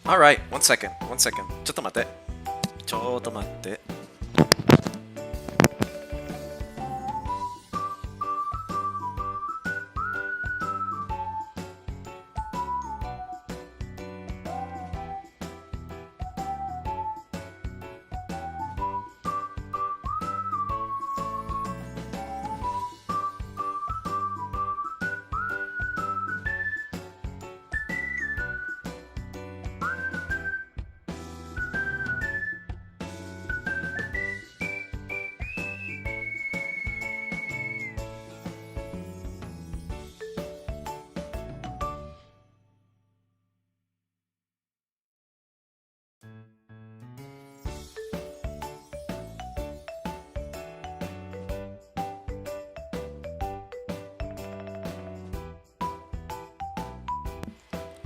Alright, one second. ちょっと待って。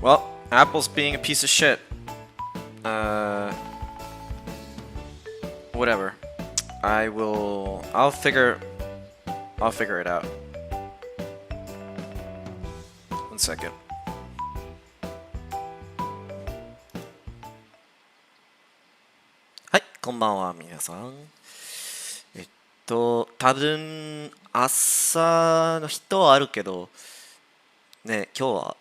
Well, Apple's being a piece of shit. Whatever. I'll figure it out. One second. Hi, こんばんは、皆さん。多分朝の人はあるけど、ね、今日は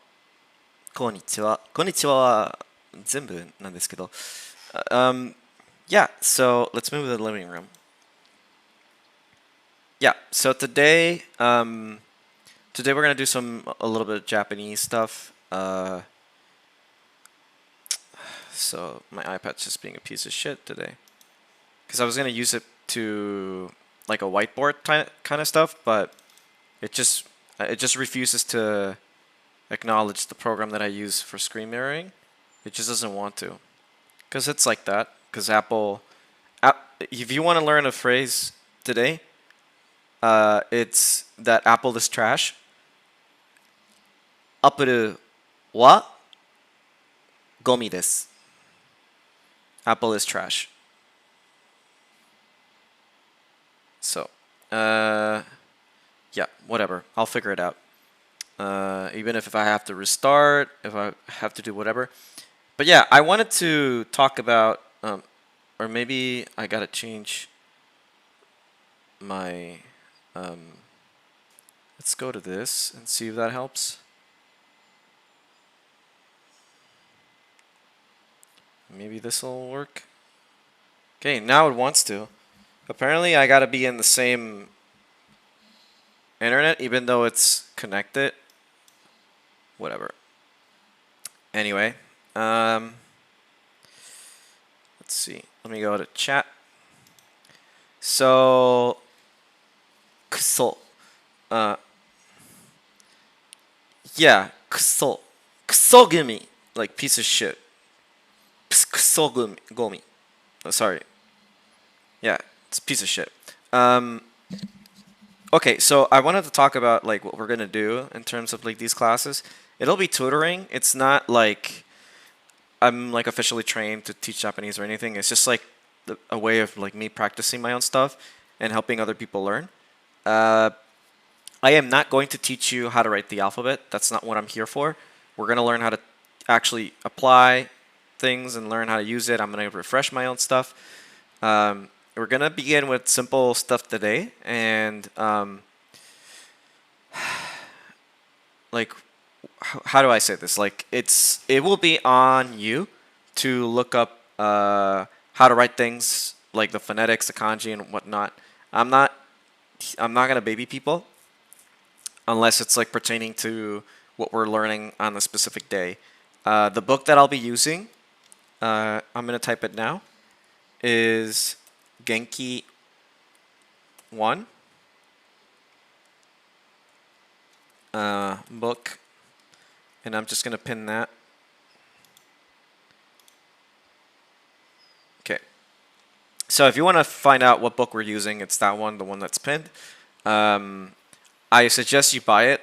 こんにちはは全部なんですけど。Yeah, so let's move to the living room. Yeah, so today we're gonna do a little bit of Japanese stuff. So my iPad's just being a piece of shit today. Because I was gonna use it to like a whiteboard kind of stuff, but it just refuses to acknowledge the program that I use for screen mirroring. It just doesn't want to, because it's like that. Because Apple, if you want to learn a phrase today, it's that Apple is trash. Apple wa gomi desu. Apple is trash. So, yeah, whatever. I'll figure it out. Even if I have to restart, if I have to do whatever. But yeah, I wanted to talk about, or maybe I gotta change my, let's go to this and see if that helps. Maybe this will work. Okay, now it wants to. Apparently I gotta be in the same internet even though it's connected. Whatever. Anyway, let's see. Let me go to chat. So, kuso. Yeah, kuso. Kuso gumi. Like piece of shit. Kuso gomi. Oh, sorry. Yeah, it's a piece of shit. Okay, so I wanted to talk about like what we're gonna do in terms of like these classes. It'll be tutoring. It's not like I'm like officially trained to teach Japanese or anything. It's just like a way of like me practicing my own stuff and helping other people learn. I am not going to teach you how to write the alphabet. That's not what I'm here for. We're gonna learn how to actually apply things and learn how to use it. I'm gonna refresh my own stuff. We're gonna begin with simple stuff today, and like, how do I say this? Like, it will be on you to look up how to write things like the phonetics, the kanji, and whatnot. I'm not gonna baby people unless it's like pertaining to what we're learning on the specific day. The book that I'll be using, I'm gonna type it now, is Genki 1 book, and I'm just gonna pin that. Okay, so if you want to find out what book we're using, it's that one, the one that's pinned. I suggest you buy it.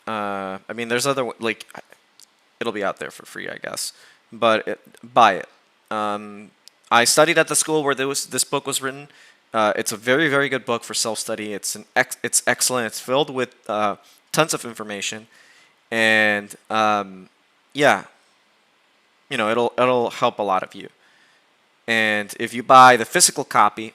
I mean, there's other, like, it'll be out there for free, I guess, but buy it. I studied at the school where this book was written. It's a very, very good book for self-study. It's excellent. It's filled with tons of information, and yeah, it'll help a lot of you. And if you buy the physical copy,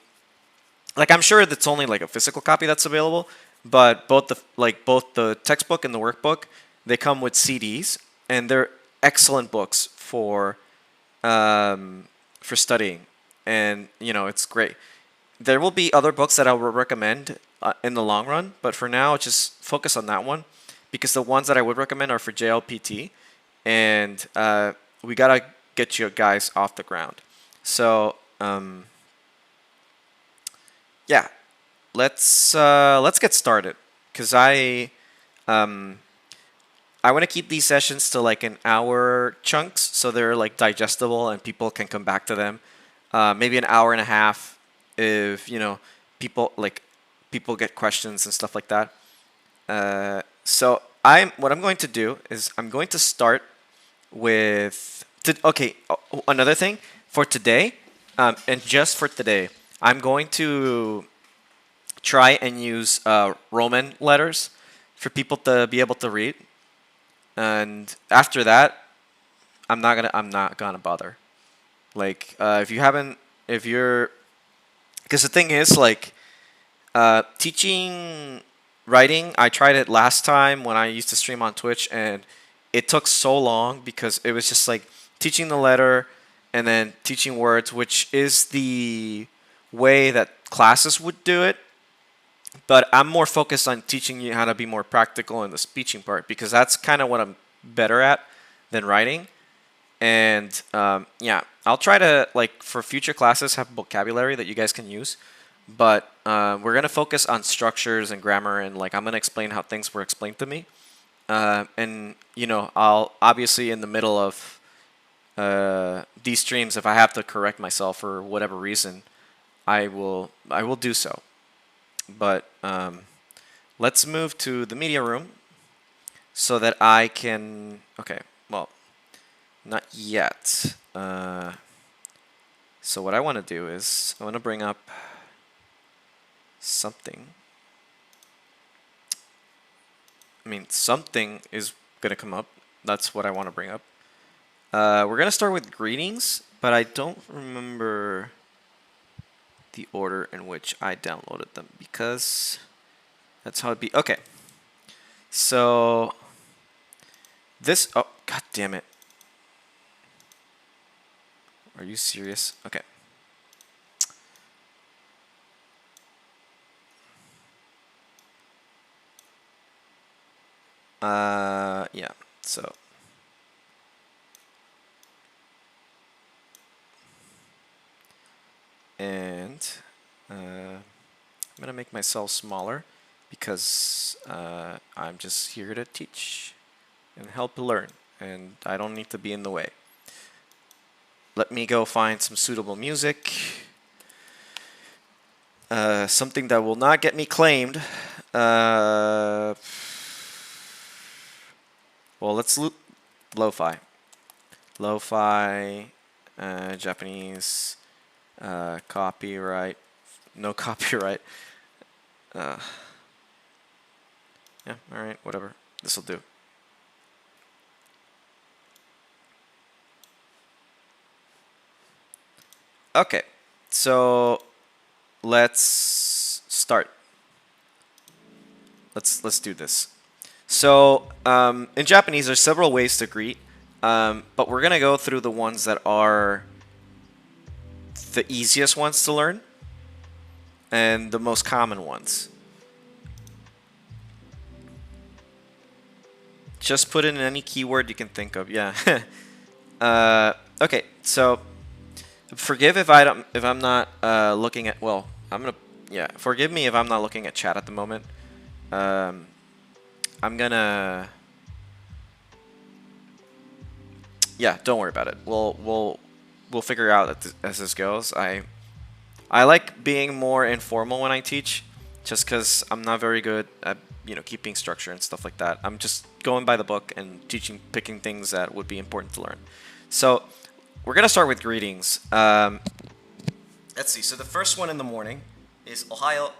like I'm sure that's only like a physical copy that's available, but both the textbook and the workbook, they come with CDs, and they're excellent books for studying, and it's great. There will be other books that I would recommend in the long run, but for now, just focus on that one, because the ones that I would recommend are for JLPT, and we gotta get you guys off the ground. So yeah, let's get started, because I want to keep these sessions to like an hour chunks, so they're like digestible and people can come back to them. Maybe an hour and a half if people get questions and stuff like that. So what I'm going to do is I'm going to start with another thing for today, and just for today, I'm going to try and use Roman letters for people to be able to read. And after that, I'm not gonna bother. Like because the thing is, like, teaching writing, I tried it last time when I used to stream on Twitch, and it took so long because it was just like teaching the letter and then teaching words, which is the way that classes would do it. But I'm more focused on teaching you how to be more practical in the speaking part, because that's kind of what I'm better at than writing. And yeah, I'll try to, like, for future classes, have vocabulary that you guys can use. But we're going to focus on structures and grammar, and like I'm going to explain how things were explained to me. And I'll obviously, in the middle of these streams, if I have to correct myself for whatever reason, I will do so. But let's move to the media room so that I can... Okay, well, not yet. So what I want to do is I want to bring up something. I mean, something is going to come up. That's what I want to bring up. We're going to start with greetings, but I don't remember the order in which I downloaded them, because that's how it'd be. Okay. So this, oh, god damn it. Are you serious? Okay. Yeah, so and I'm gonna make myself smaller because I'm just here to teach and help learn, and I don't need to be in the way. Let me go find some suitable music, something that will not get me claimed. Well, let's lo-fi, Japanese, copyright, no copyright. Yeah, all right, whatever. This will do. Okay, so let's start. Let's do this. So in Japanese, there's several ways to greet, but we're gonna go through the ones that are the easiest ones to learn and the most common ones. Just put in any keyword you can think of. Yeah. Okay, so forgive if I'm not looking at. Well, forgive me if I'm not looking at chat at the moment. I'm gonna. Yeah, don't worry about it. We'll figure out as this goes. I like being more informal when I teach, just because I'm not very good at keeping structure and stuff like that. I'm just going by the book and picking things that would be important to learn. So we're gonna start with greetings. Let's see. So the first one in the morning is Ohayo.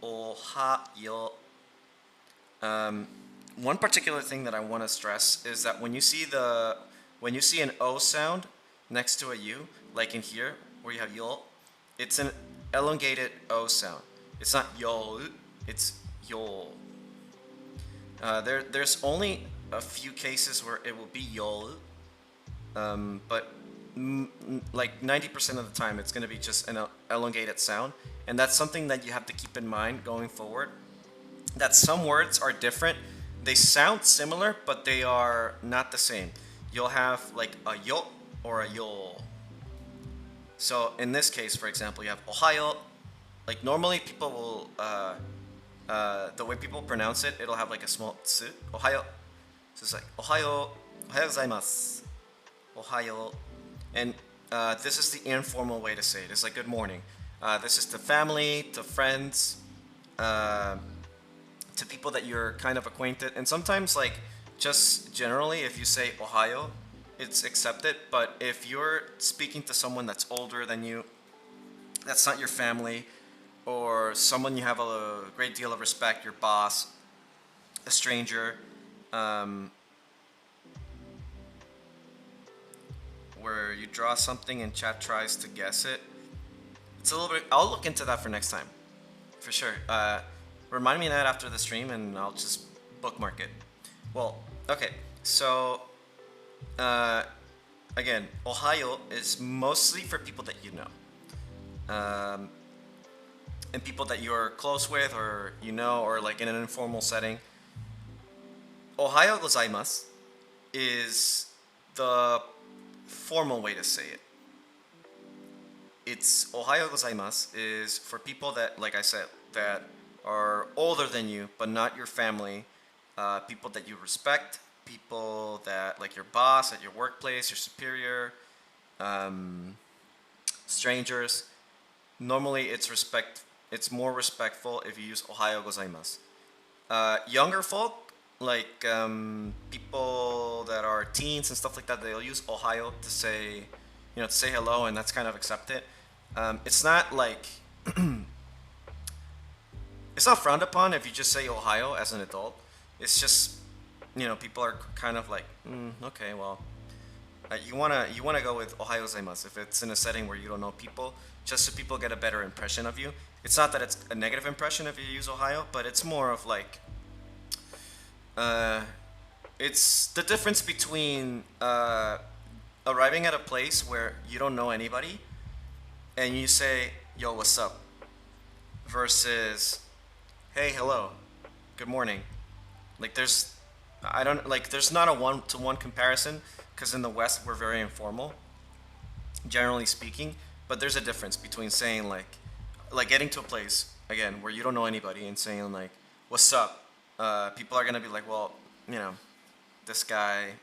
Ohayo. One particular thing that I want to stress is that when you see when you see an O sound next to a U, like in here where you have yo, it's an elongated O sound. It's not yo, it's yo. There's only a few cases where it will be yo, but like 90% of the time it's going to be just an elongated sound, and that's something that you have to keep in mind going forward, that some words are different. They sound similar, but they are not the same. You'll have like a yo or a yo. So in this case, for example, you have ohayo. Like normally people will the way people pronounce it, it'll have like a small tsu, ohayo. So it's like ohayo, ohayo gozaimasu, ohayo. And this is the informal way to say it. It's like good morning. This is to family, to friends, to people that you're kind of acquainted. And sometimes, like, just generally, if you say ohayo, it's accepted. But if you're speaking to someone that's older than you, that's not your family, or someone you have a great deal of respect, your boss, a stranger, where you draw something and chat tries to guess it. It's a little bit, I'll look into that for next time, for sure. Remind me of that after the stream and I'll just bookmark it. Well, okay, so again, ohayo is mostly for people that you know. And people that you're close with or you know, or like in an informal setting. Ohayo gozaimasu is the formal way to say it. It's ohayo gozaimasu is for people that, like I said, that are older than you but not your family, people that you respect, people that, like your boss at your workplace, your superior, strangers. Normally it's more respectful if you use ohayo gozaimasu. Younger folk, like people that are teens and stuff like that, they'll use ohayo to say, to say hello, and that's kind of accepted. It's not like it's not frowned upon if you just say ohayo as an adult. It's just, people are kind of like, okay, well, you wanna go with ohayo gozaimasu if it's in a setting where you don't know people, just so people get a better impression of you. It's not that it's a negative impression if you use ohayo, but it's more of like, it's the difference between arriving at a place where you don't know anybody and you say, yo, what's up? Versus, hey, hello, good morning. Like there's not a one-to-one comparison, because in the West we're very informal, generally speaking, but there's a difference between saying like getting to a place, again, where you don't know anybody and saying like, what's up? People are going to be like, well, this guy,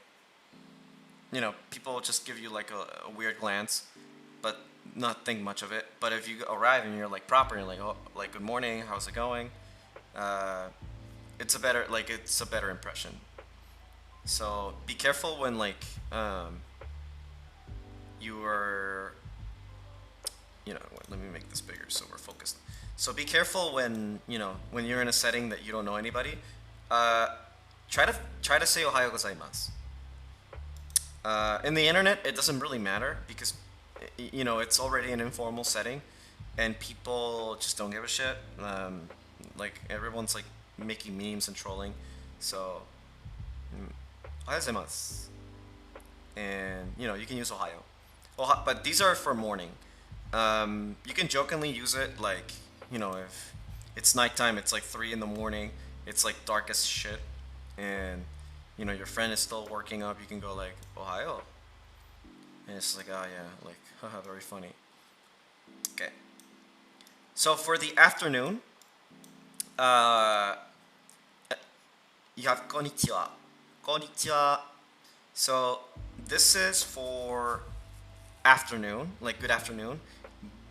people just give you like a weird glance, but not think much of it. But if you arrive and you're like proper and you're like, oh, like good morning, how's it going? It's a better impression. So be careful when like you are, let me make this bigger so we're focused. So be careful when when you're in a setting that you don't know anybody. Try to say ohayo gozaimasu. In the internet, it doesn't really matter because it's already an informal setting, and people just don't give a shit. Like everyone's like making memes and trolling, so ohayo gozaimasu, and you can use ohayo. But these are for morning. You can jokingly use it like, if it's nighttime, it's like 3 in the morning, it's like dark as shit, and your friend is still working up, you can go like ohayo, and it's like, oh yeah, like haha, very funny. Okay, so for the afternoon, you have konnichiwa. Konnichiwa. So this is for afternoon, like good afternoon.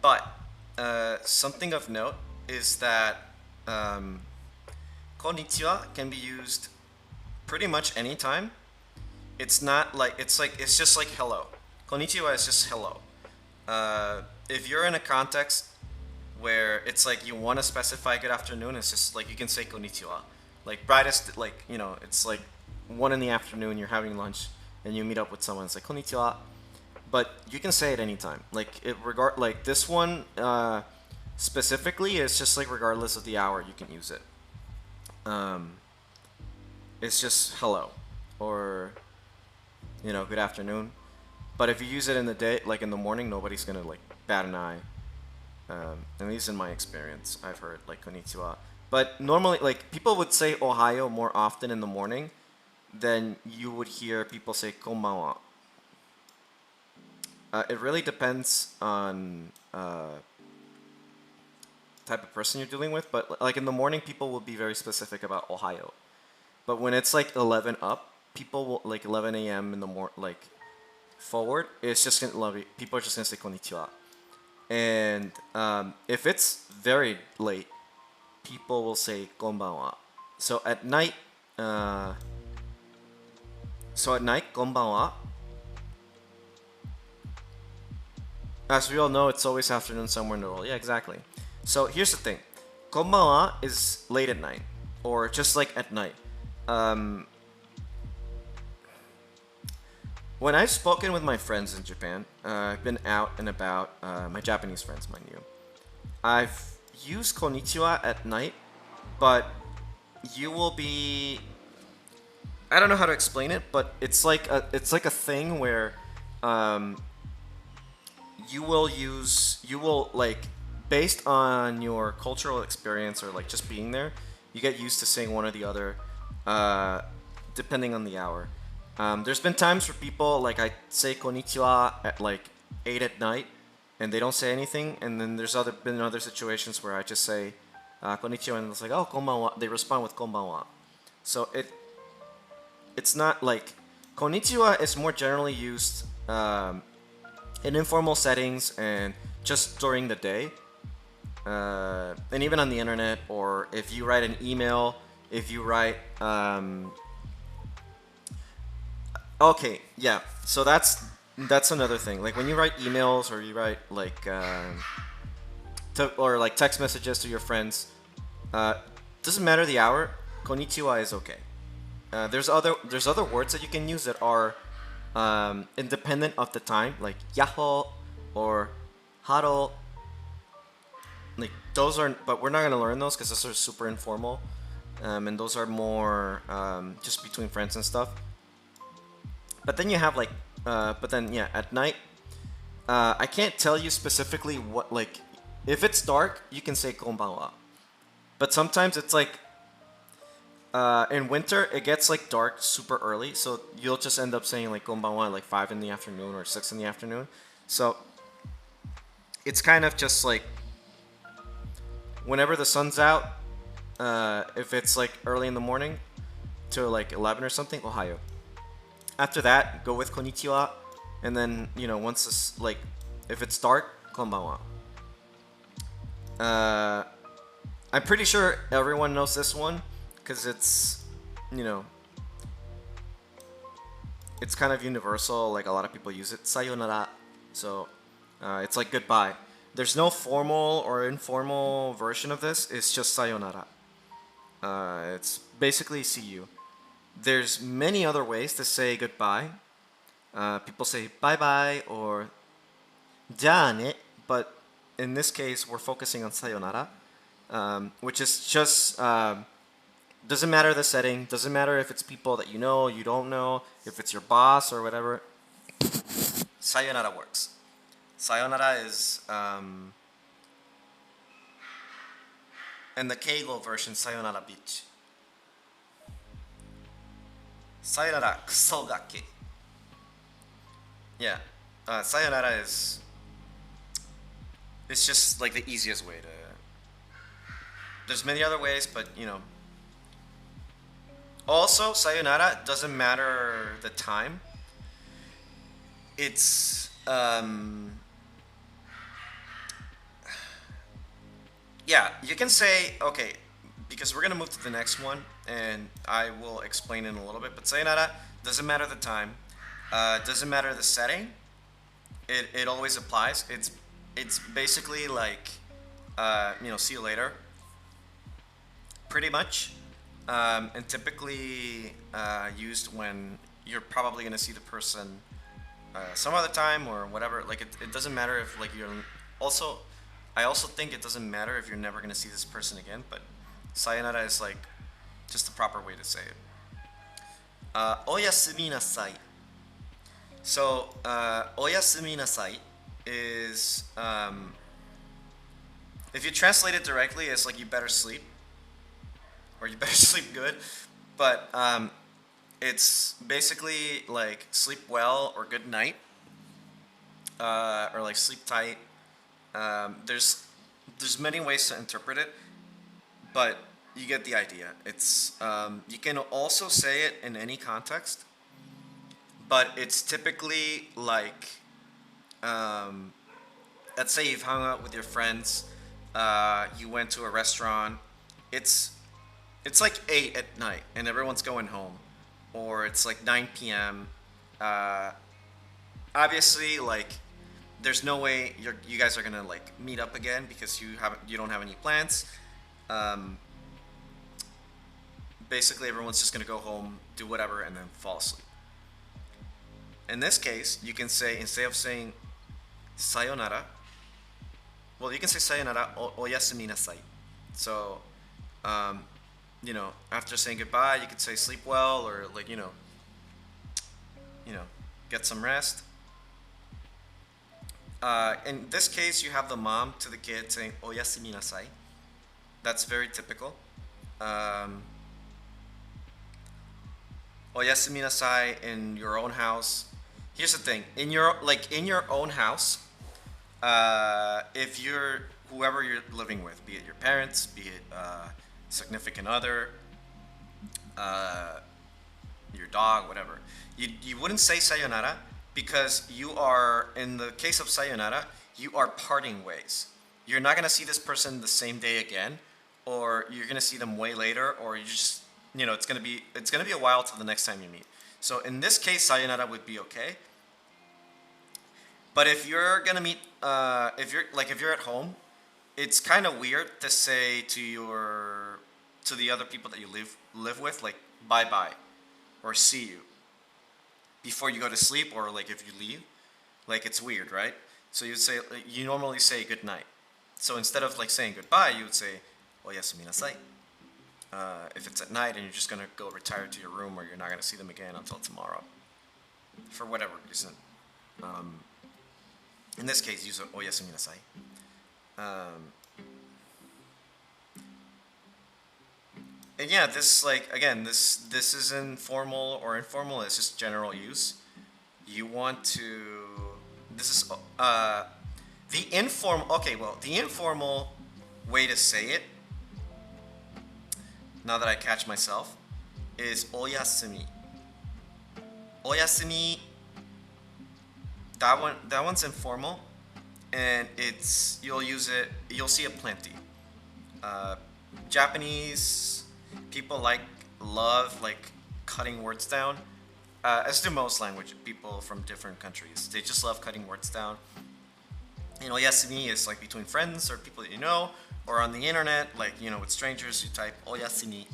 But something of note is that konnichiwa can be used pretty much anytime. It's not like, it's just like hello. Konnichiwa is just hello. If you're in a context where it's like you want to specify good afternoon, it's just like you can say konnichiwa. Like brightest, like it's like 1 in the afternoon, you're having lunch, and you meet up with someone, it's like konnichiwa, but you can say it anytime. Like like this one specifically, it's just like regardless of the hour, you can use it. It's just hello, or good afternoon. But if you use it in the day, like in the morning, nobody's gonna like bat an eye. At least in my experience, I've heard like konnichiwa. But normally, like people would say Ohio more often in the morning than you would hear people say konbanwa. It really depends on type of person you're dealing with. But like in the morning, people will be very specific about Ohio. But when it's like 11 up, people will like 11 a.m. in the morning, like forward, it's just gonna people are just gonna say konnichiwa. And if it's very late, people will say konbanwa. So at night, konbanwa. As we all know, it's always afternoon somewhere in the world. Yeah, exactly. So here's the thing. Konbanwa is late at night, or just like at night. When I've spoken with my friends in Japan, I've been out and about, my Japanese friends, mind you. I've used konnichiwa at night, but you will be... I don't know how to explain it, but it's like a thing where you will like, based on your cultural experience or like just being there, you get used to saying one or the other, depending on the hour. There's been times where people, like, I say konnichiwa at like 8 at night and they don't say anything, and then there's been other situations where I just say konnichiwa and it's like, oh, konbanwa. They respond with konbanwa. So it's not like... Konnichiwa is more generally used in informal settings and just during the day. And even on the internet, or if you write an email, if you write... Okay, yeah. So that's another thing. Like when you write emails or you write like or like text messages to your friends, doesn't matter the hour. Konnichiwa is okay. There's other words that you can use that are independent of the time, like yaho or haro. Like those are, but we're not gonna learn those because those are super informal, and those are more just between friends and stuff. But then you have like, at night, I can't tell you specifically what, like, if it's dark, you can say konbanwa. But sometimes it's like, in winter, it gets like dark super early, so you'll just end up saying like konbanwa at like 5 in the afternoon or 6 in the afternoon. So it's kind of just like, whenever the sun's out, if it's like early in the morning to like 11 or something, Ohio. After that, go with konnichiwa, and then once it's like, if it's dark, konbanwa. I'm pretty sure everyone knows this one because it's it's kind of universal. Like a lot of people use it. Sayonara. So it's like goodbye. There's no formal or informal version of this. It's just sayonara. It's basically see you. There's many other ways to say goodbye. People say bye-bye or ja ne, but in this case, we're focusing on sayonara, which is just, doesn't matter the setting, doesn't matter if it's people that you know, you don't know, if it's your boss or whatever. Sayonara works. Sayonara is, and the Keigo version, sayonara bitch. Sayonara kuso gake. Yeah, sayonara is... It's just like the easiest way to... There's many other ways, but Also, sayonara doesn't matter the time. It's... Yeah, you can say, okay, because we're going to move to the next one, and I will explain in a little bit, but sayonara doesn't matter the time, doesn't matter the setting, it always applies. It's basically like, see you later, pretty much, and typically used when you're probably gonna see the person some other time or whatever. Like it doesn't matter if like you're also. I also think it doesn't matter if you're never gonna see this person again. But sayonara is like just the proper way to say it. Oyasumi nasai. So oyasumi nasai is if you translate it directly, it's like you better sleep or you better sleep good. But it's basically like sleep well or good night, or like sleep tight. There's many ways to interpret it, but you get the idea. It's you can also say it in any context, but it's typically like let's say you've hung out with your friends, you went to a restaurant. It's like 8 at night and everyone's going home, or it's like 9 p.m. Obviously, like there's no way you guys are gonna like meet up again because you don't have any plans. Basically, everyone's just gonna go home, do whatever, and then fall asleep. In this case, you can say, instead of saying sayonara, well, you can say sayonara oyasumi nasai. So, you know, after saying goodbye, you could say sleep well, or like you know, get some rest. In this case, you have the mom to the kid saying oyasumi nasai. That's very typical. Oyasumi nasai in your own house. Here's the thing: in your own house, if you're whoever you're living with, be it your parents, be it significant other, your dog, whatever, you wouldn't say sayonara because you are, in the case of sayonara, you are parting ways. You're not gonna see this person the same day again, or you're gonna see them way later, or you just it's gonna be a while till the next time you meet. So in this case, sayonara would be okay. But if you're gonna meet, if you're at home, it's kind of weird to say to the other people that you live with, like bye bye, or see you, before you go to sleep, or like if you leave, like it's weird, right? So you normally say good night. So instead of like saying goodbye, you would say oyasumi nasai. If it's at night and you're just gonna go retire to your room, or you're not gonna see them again until tomorrow, for whatever reason. In this case, use oyasumi nasai. And yeah, this this isn't formal or informal. It's just general use. You want to. This is the informal. Okay, well, the informal way to say it, now that I catch myself, is oyasumi. Oyasumi. That one's informal, and you'll see it plenty. Japanese people love cutting words down, as do most language people from different countries. They just love cutting words down. Oyasumi is like between friends or people that you know, or on the internet, with strangers, you type oyasumi.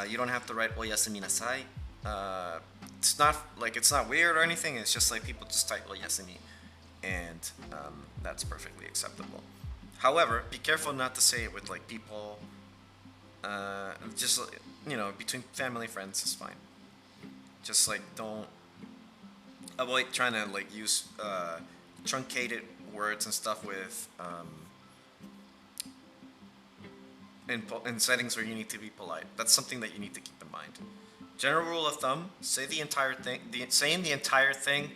You don't have to write oyasumi nasai. It's not weird or anything. It's just like people just type oyasumi, and that's perfectly acceptable. However, be careful not to say it with people. Just between family friends is fine. Just don't avoid trying to use truncated words and stuff with in settings where you need to be polite. That's something that you need to keep in mind. General rule of thumb: say the entire thing. Saying the entire thing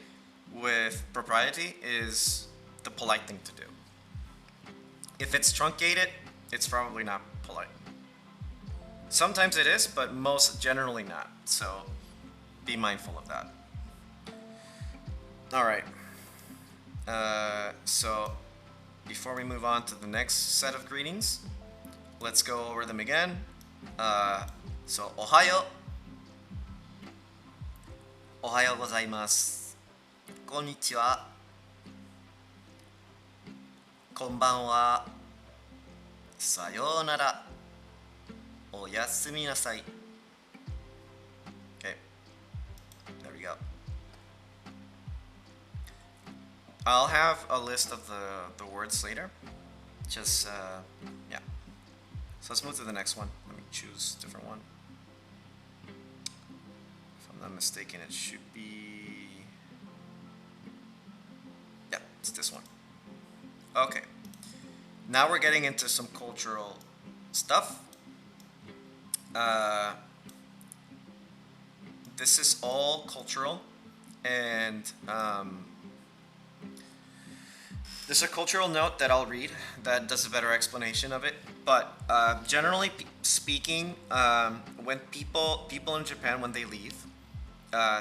with propriety is the polite thing to do. If it's truncated, it's probably not polite. Sometimes it is, but generally not. So be mindful of that. All right. So before we move on to the next set of greetings, let's go over them again. So ohayo. Ohayo gozaimasu. Konnichiwa. Konbanwa. Sayonara. Oyasumi nasai. Okay. we go. I'll have a list of the words later. Just, yeah. So let's move to the next one. Let me choose a different one. If I'm not mistaken, it should be... Yeah, it's this one. Okay. Now we're getting into some cultural stuff. This is all cultural, and there's a cultural note that I'll read that does a better explanation of it. But generally speaking, when people in Japan, when they leave,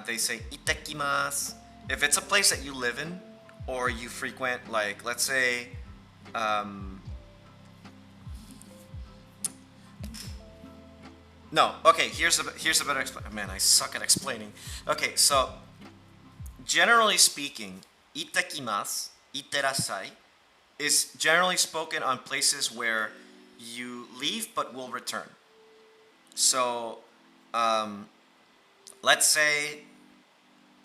they say "itakimasu." If it's a place that you live in or you frequent, like let's say. No, okay, here's a better explanation. Man, I suck at explaining. Okay, so generally speaking, itakimasu, iterasai, is generally spoken on places where you leave but will return. So, let's say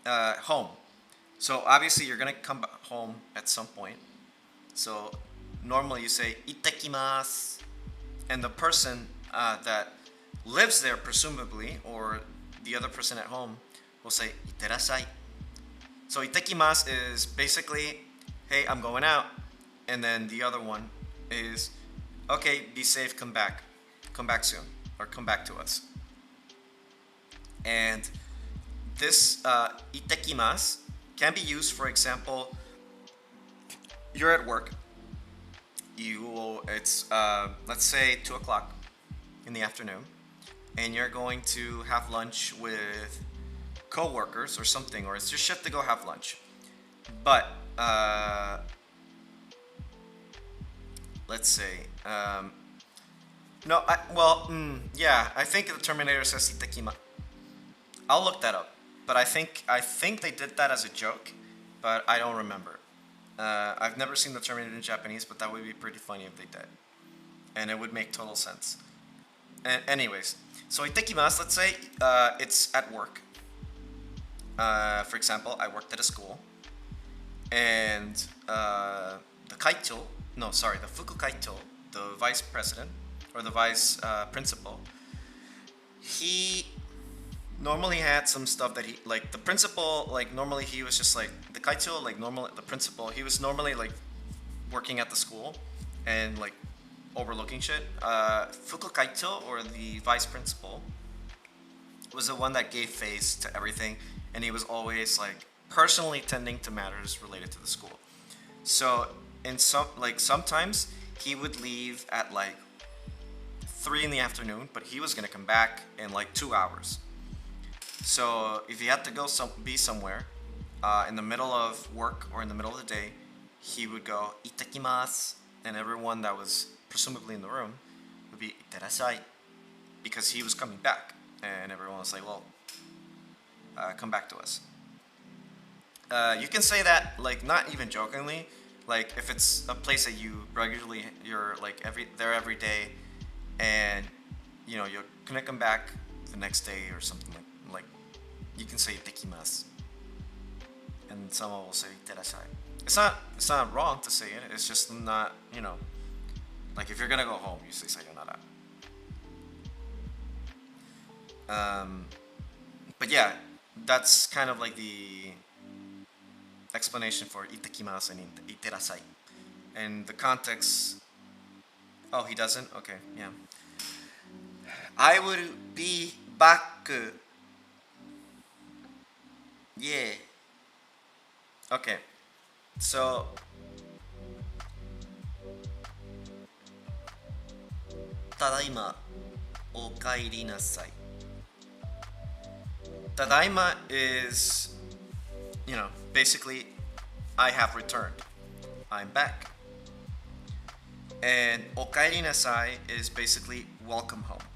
home. So obviously you're gonna come home at some point. So normally you say itakimasu, and the person that lives there, presumably, or the other person at home, will say iterasai. So itakimasu is basically, hey, I'm going out, and then the other one is, okay, be safe, come back soon, or come back to us. And this itakimasu can be used, for example, you're at work. It's let's say 2 o'clock in the afternoon, and you're going to have lunch with co-workers or something, or it's your shift to go have lunch. But let's say yeah, I think the Terminator says itakima. I'll look that up, but I think they did that as a joke, but I don't remember. I've never seen the Terminator in Japanese, but that would be pretty funny if they did, and it would make total sense. Anyways, so itakimasu, let's say it's at work. For example, I worked at a school, and the fuku kaito, the vice president, or the vice principal, he normally had some stuff that he, like the principal, like normally he was just like, the kaito, like normally the principal, he was normally like working at the school and like overlooking shit. Fuku kaito, or the vice principal, was the one that gave face to everything, and he was always like personally tending to matters related to the school. So in sometimes he would leave at like 3 in the afternoon, but he was gonna come back in like 2 hours. So if he had to go be somewhere in the middle of work or in the middle of the day, he would go itakimasu, and everyone that was presumably in the room would be iterasai, because he was coming back, and everyone was like, well, come back to us. You can say that, like, not even jokingly, like if it's a place that you're like there every day, and you know you're gonna come back the next day or something, like you can say itakimasu, and someone will say iterasai. It's not wrong to say it. It's just not, you know, like if you're gonna go home, you say sayonara. But yeah, that's kind of like the explanation for itakimasu and iterasai. And the context. Oh, he doesn't? Okay, yeah. I will be back. Yeah. Okay. So Tadaima okaeri nasai. Tadaima is, you know, basically I have returned. I'm back. And okaeri nasai is basically welcome home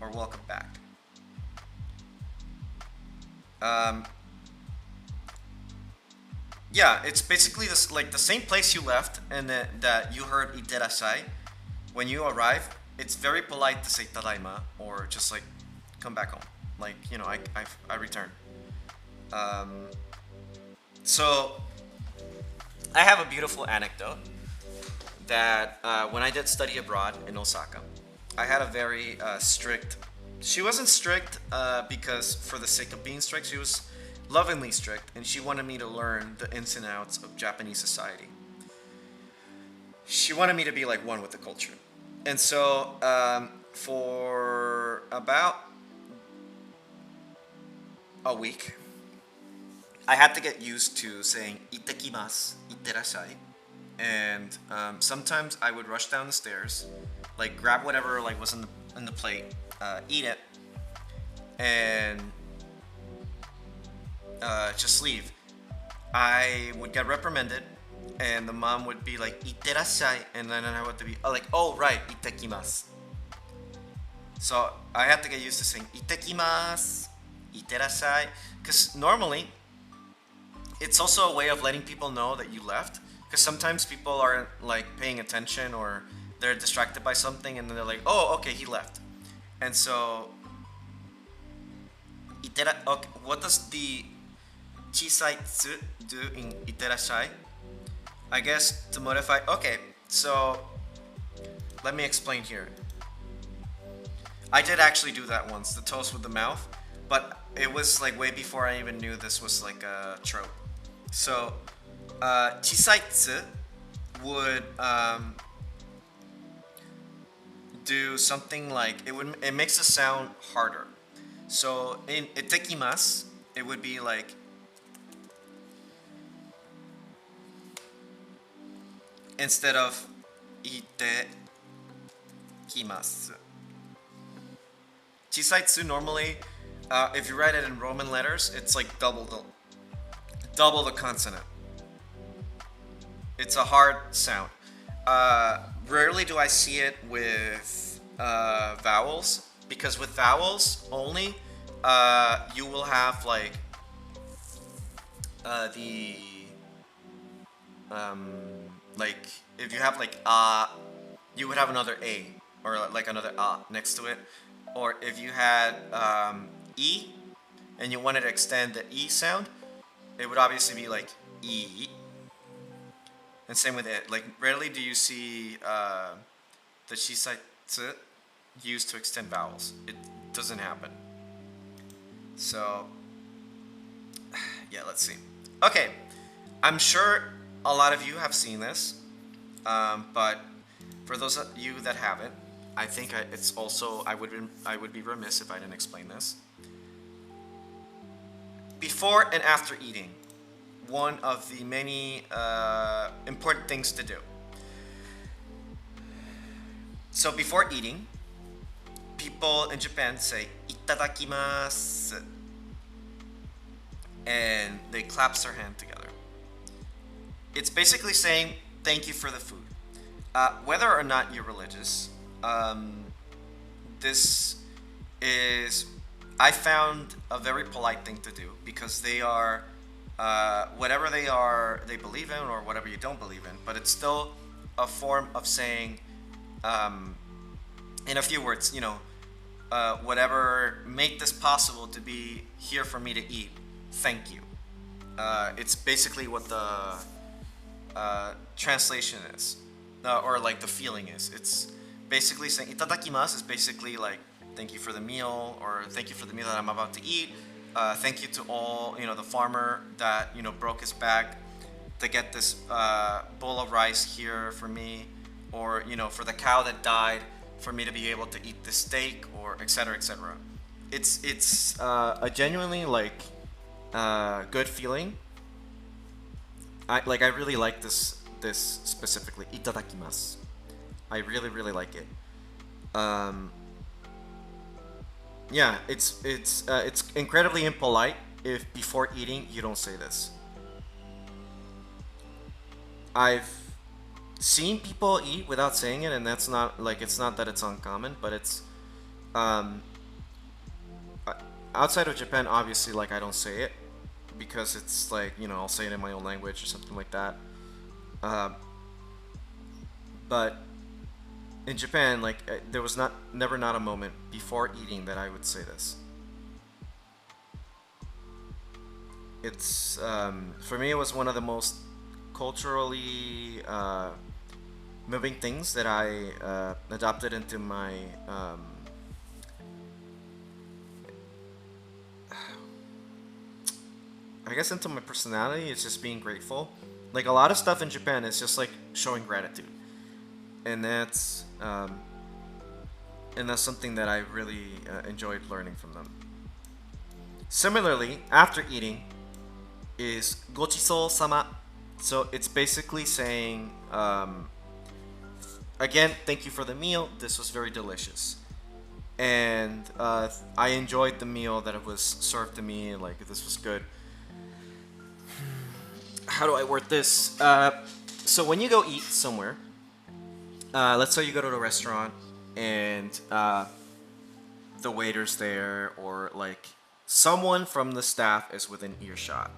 or welcome back. Yeah, it's basically this, like the same place you left, and that you heard iterasai. When you arrive, it's very polite to say tadaima, or just like come back home. Like, you know, I returned. So I have a beautiful anecdote that when I did study abroad in Osaka, I had a very strict. She wasn't strict because for the sake of being strict. She was lovingly strict, and she wanted me to learn the ins and outs of Japanese society. She wanted me to be like one with the culture. And so for about a week, I had to get used to saying "ittekimasu," "itterashai," and sometimes I would rush down the stairs, like grab whatever like was in the plate, eat it, and just leave. I would get reprimanded, and the mom would be like "itterashai," and then I would be like, "Oh right, "ittekimasu." So I had to get used to saying "ittekimasu," "itterashai," because normally it's also a way of letting people know that you left, because sometimes people aren't like paying attention or they're distracted by something, and then they're like, "Oh, okay, he left." And so okay, what does the chisai tsu do in "itterashai"? I guess to modify. Okay, so let me explain here. I did actually do that once, the toast with the mouth, but it was like way before I even knew this was like a trope. So, chisaitsu would do something like it makes the sound harder. So in "ittekimasu," it would be like instead of "ittekimasu." Chisaitsu normally, if you write it in Roman letters, it's like double the consonant. It's a hard sound. Rarely do I see it with vowels, because with vowels only, you will have like like if you have like you would have another a or like another next to it, or if you had e and you wanted to extend the e sound, it would obviously be like e. And same with it. Like rarely do you see the shisaitsu used to extend vowels. It doesn't happen. So yeah, let's see. Okay, I'm sure a lot of you have seen this, but for those of you that haven't, I think it's also I would be remiss if I didn't explain this. Before and after eating, one of the many important things to do. So before eating, people in Japan say "itadakimasu," and they clasp their hand together. It's basically saying thank you for the food. Whether or not you're religious, this is, I found, a very polite thing to do, because they are whatever they believe in, or whatever you don't believe in, but it's still a form of saying, in a few words, whatever make this possible to be here for me to eat, thank you. It's basically what the translation is, or like the feeling is. It's basically saying "itadakimasu" is basically like thank you for the meal, or thank you for the meal that I'm about to eat. Thank you to all, the farmer that, broke his back to get this bowl of rice here for me, or, for the cow that died for me to be able to eat this steak, or etc., etc. It's a genuinely like good feeling. I really like this specifically, "itadakimasu." I really like it. Yeah, it's incredibly impolite if before eating you don't say this. I've seen people eat without saying it, and that's not like, it's not that it's uncommon, but it's outside of Japan, obviously, like I don't say it because it's like, I'll say it in my own language or something like that. But in Japan, like there was never not a moment before eating that I would say this. it's for me, it was one of the most culturally moving things that I adopted into my I guess into my personality. It's just being grateful. Like a lot of stuff in Japan is just like showing gratitude, and that's something that I really enjoyed learning from them. Similarly, after eating is gochiso sama. So it's basically saying, again, thank you for the meal. This was very delicious. And I enjoyed the meal that it was served to me. Like, this was good. How do I word this? So when you go eat somewhere, let's say you go to a restaurant and the waiter's there, or like someone from the staff is within earshot.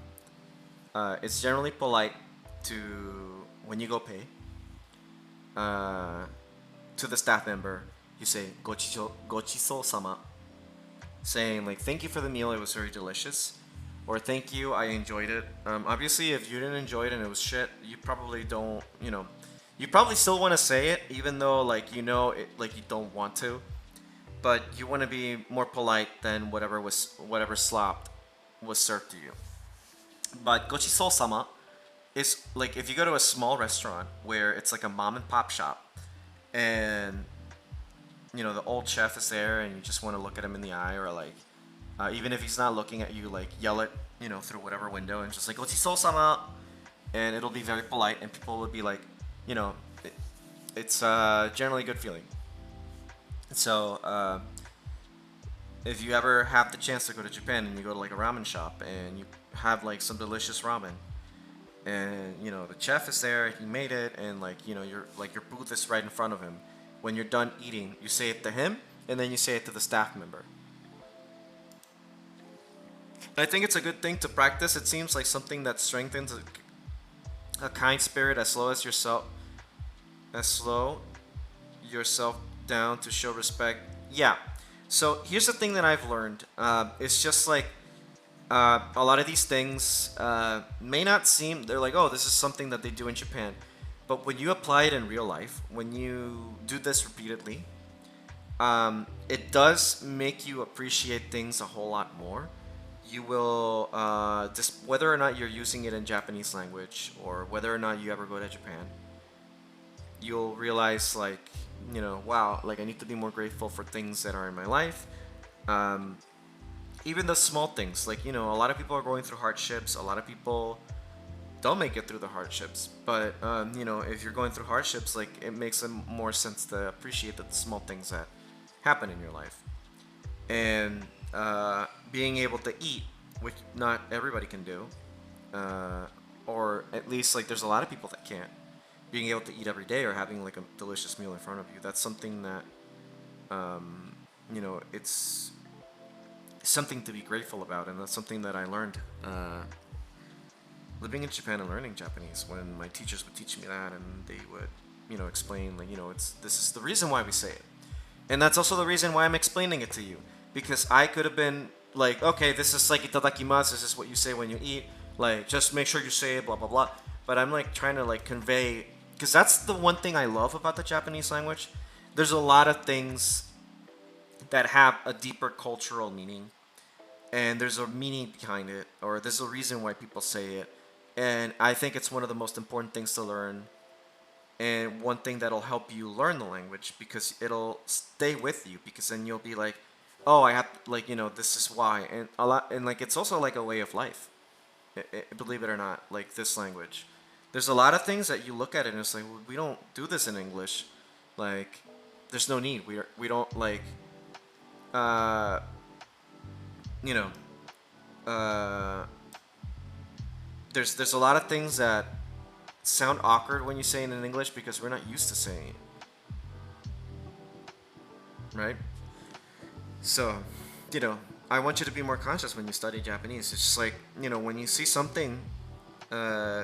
It's generally polite to, when you go pay, to the staff member, you say gochiso sama, saying like, thank you for the meal, it was very delicious, or thank you, I enjoyed it. Obviously, if you didn't enjoy it and it was shit, you probably don't, you probably still want to say it, even though like it, like you don't want to, but you want to be more polite than whatever slop was served to you. But gochiso sama is like if you go to a small restaurant where it's like a mom and pop shop, and the old chef is there, and you just want to look at him in the eye, or like even if he's not looking at you, like yell it through whatever window and just like gochiso sama, and it'll be very polite, and people will be like, it's generally a good feeling. So if you ever have the chance to go to Japan and you go to like a ramen shop and you have like some delicious ramen, and the chef is there, he made it, and like your booth is right in front of him, when you're done eating, you say it to him, and then you say it to the staff member. I think it's a good thing to practice. It seems like something that strengthens a kind spirit, as slow yourself down to show respect. Yeah. So here's the thing that I've learned. It's just like a lot of these things may not seem, they're like, oh, this is something that they do in Japan. But when you apply it in real life, when you do this repeatedly, it does make you appreciate things a whole lot more. You will, just whether or not you're using it in Japanese language, or whether or not you ever go to Japan, you'll realize like, wow, like I need to be more grateful for things that are in my life. Even the small things, like, a lot of people are going through hardships. A lot of people don't make it through the hardships. But, if you're going through hardships, like, it makes more sense to appreciate the small things that happen in your life. And being able to eat, which not everybody can do, or at least, like, there's a lot of people that can't. Being able to eat every day, or having like a delicious meal in front of you, that's something that it's something to be grateful about. And that's something that I learned living in Japan and learning Japanese, when my teachers would teach me that, and they would explain like, this is the reason why we say it, and that's also the reason why I'm explaining it to you, because I could have been like, okay, this is like itadakimasu, this is what you say when you eat, like just make sure you say it, blah blah blah. But I'm like trying to like convey, because that's the one thing I love about the Japanese language. There's a lot of things that have a deeper cultural meaning, and there's a meaning behind it, or there's a reason why people say it. And I think it's one of the most important things to learn, and one thing that'll help you learn the language, because it'll stay with you, because then you'll be like, oh, I have, like, this is why. And a lot, and like, it's also like a way of life. Believe it or not, like this language. There's a lot of things that you look at it and it's like, well, we don't do this in English. Like, there's no need. We don't like, there's a lot of things that sound awkward when you say it in English, because we're not used to saying it, right? So, I want you to be more conscious when you study Japanese. It's just like, when you see something,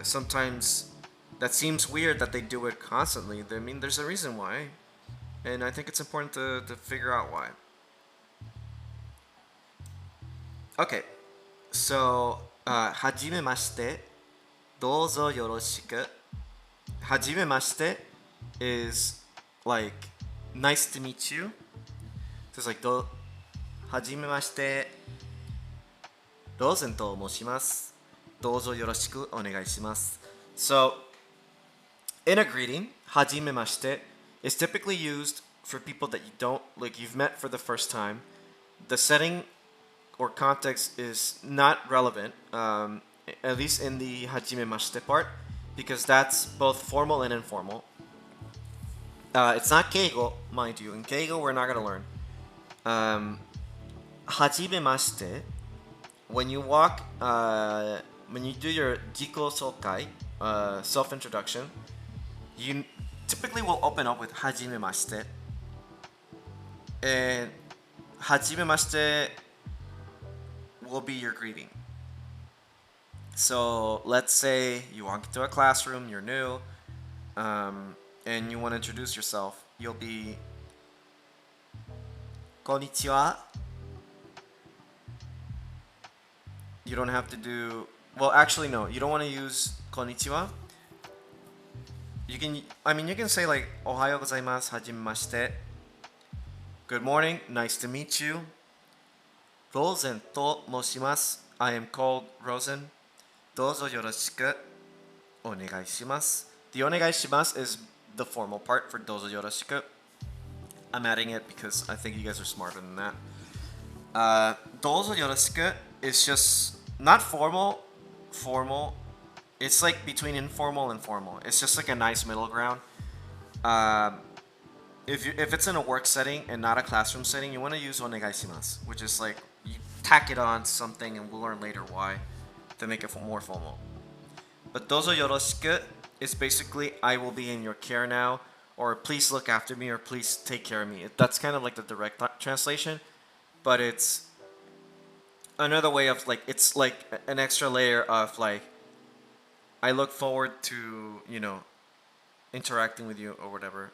sometimes that seems weird that they do it constantly. I mean, there's a reason why, and I think it's important to figure out why. Okay, so はじめまして。どうぞよろしく。はじめまして is like nice to meet you. So it's like はじめまして。ローゼンと申します。どうぞよろしくお願いします。So, in a greeting, はじめまして is typically used for people that you don't, like you've met for the first time. The setting or context is not relevant, at least in the はじめまして part, because that's both formal and informal. It's not keigo, mind you. In keigo, we're not going to learn. はじめまして when you walk, when you do your jiko sokai, self-introduction, you typically will open up with はじめまして and はじめまして will be your greeting. So let's say you walk into a classroom, you're new, and you want to introduce yourself. You'll be こんにちは. You don't have to do, well, actually no, you don't want to use こんにちは. You can say like おはようございます、はじめまして. Good morning, nice to meet you. ローゼンと申します. I am called Roz-kun. どうぞよろしくお願いします. The お願いします is the formal part for どうぞよろしく. I'm adding it because I think you guys are smarter than that. どうぞよろしく is just not formal. It's like between informal and formal. It's just like a nice middle ground. If it's in a work setting and not a classroom setting, you want to use お願いします, which is like you tack it on something, and we'll learn later why to make it more formal. But どうぞよろしく is basically I will be in your care now, or please look after me, or please take care of me. That's kind of like the direct translation, but it's another way of like, it's like an extra layer of like, I look forward to, interacting with you or whatever.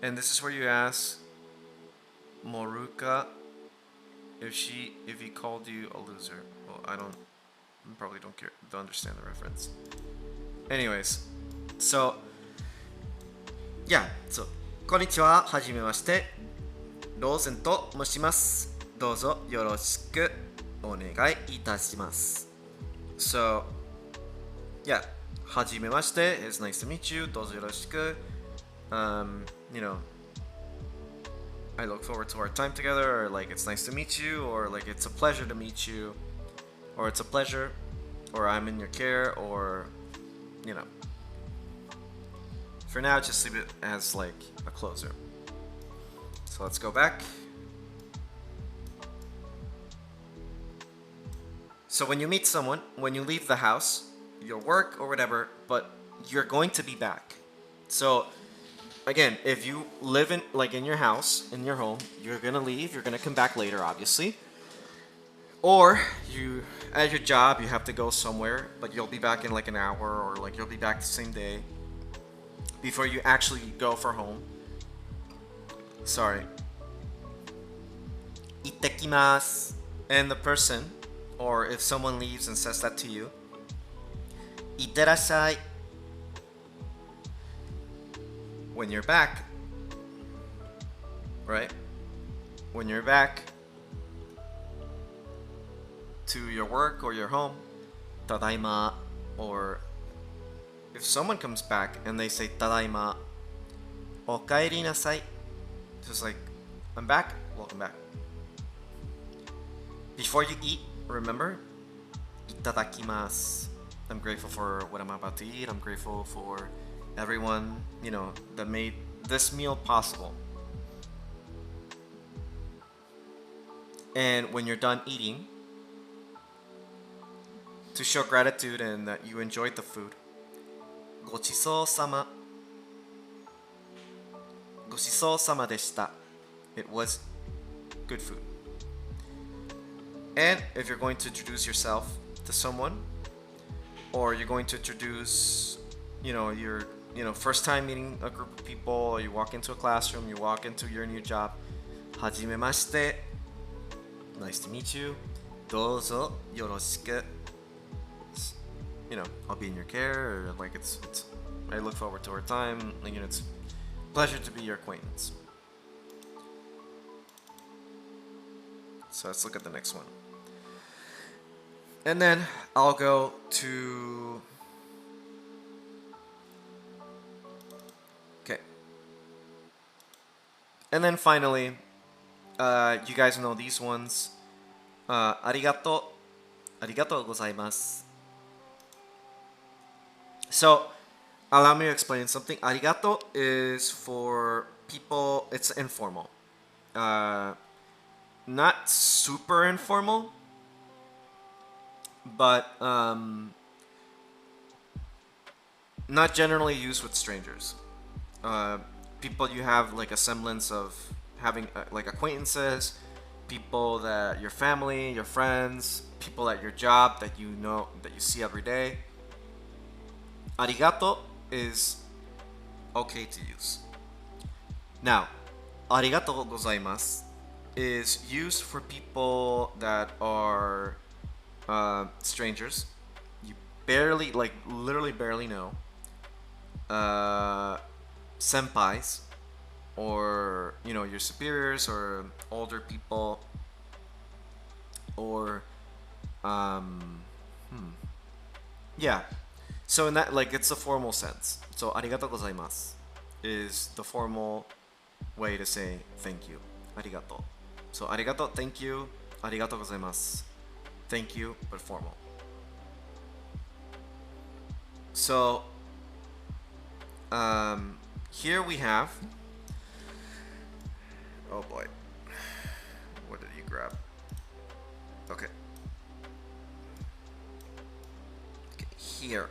And this is where you ask Moruka if he called you a loser. Well, I probably don't understand the reference. Anyways, so yeah, so こんにちは、はじめまして。ローゼンと申します。どうぞよろしくお願いいたします。So yeah, はじめまして is nice to meet you. どうぞよろしく. I look forward to our time together, or like it's nice to meet you, or like it's a pleasure to meet you, or it's a pleasure, or I'm in your care, or for now just leave it as like a closer. So let's go back. So when you meet someone, when you leave the house, your work or whatever, but you're going to be back. So again, if you live in your house, in your home, you're gonna leave, you're gonna come back later, obviously. Or you, at your job, you have to go somewhere, but you'll be back in like an hour, or like you'll be back the same day before you actually go for home. Sorry. 行ってきます. And the person, or if someone leaves and says that to you, 行ってらっしゃい. When you're back, right? When you're back to your work or your home, ただいま. Or if someone comes back and they say ただいま, おかえりなさい. Just like, I'm back, welcome back. Before you eat, remember, いただきます. I'm grateful for what I'm about to eat. I'm grateful for everyone, that made this meal possible. And when you're done eating, to show gratitude and that you enjoyed the food, ごちそうさま. ごちそうさまでした. It was good food. And if you're going to introduce yourself to someone, or you're going to introduce, your first time meeting a group of people, or you walk into a classroom, you walk into your new job, はじめまして Nice to meet you どうぞよろしく You know, I'll be in your care or like it's I look forward to our time like, you know, it's a pleasure to be your acquaintance. So let's look at the next one. And then I'll go to okay. And then finally, you guys know these ones. ありがとうございます So, allow me to explain something. Arigato is for people, it's informal. Not super informal, but not generally used with strangers. People you have like a semblance of having like acquaintances, people that your family, your friends, people at your job that you know, that you see every day. Arigato is okay to use. Now, arigato gozaimasu is used for people that are strangers. You barely, like literally barely know. Senpais, or you know, your superiors or older people, or yeah. So in that, like, it's the formal sense. So arigato gozaimasu is the formal way to say thank you. Arigato. So arigato, thank you. Arigato gozaimasu. Thank you, but formal. So here we have, oh boy, what did you grab? Okay. Here.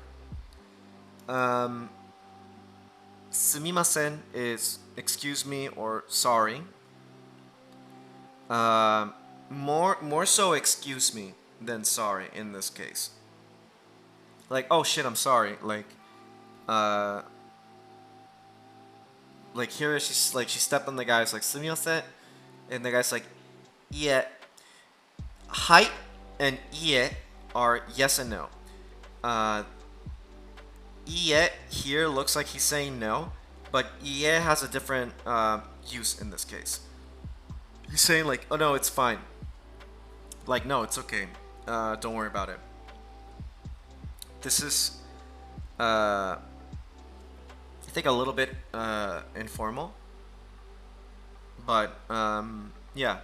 Sumimasen is excuse me or sorry. More so excuse me than sorry in this case. Like, oh shit, I'm sorry. Like here she's like, she stepped on the guy's like sumimasen, and the guy's like, yeah. Hai and ie are yes and no. Ie here looks like he's saying no, but ie has a different use in this case. He's saying like, oh no, it's fine. Like, no, it's okay. Don't worry about it. This is, I think, a little bit informal, but yeah.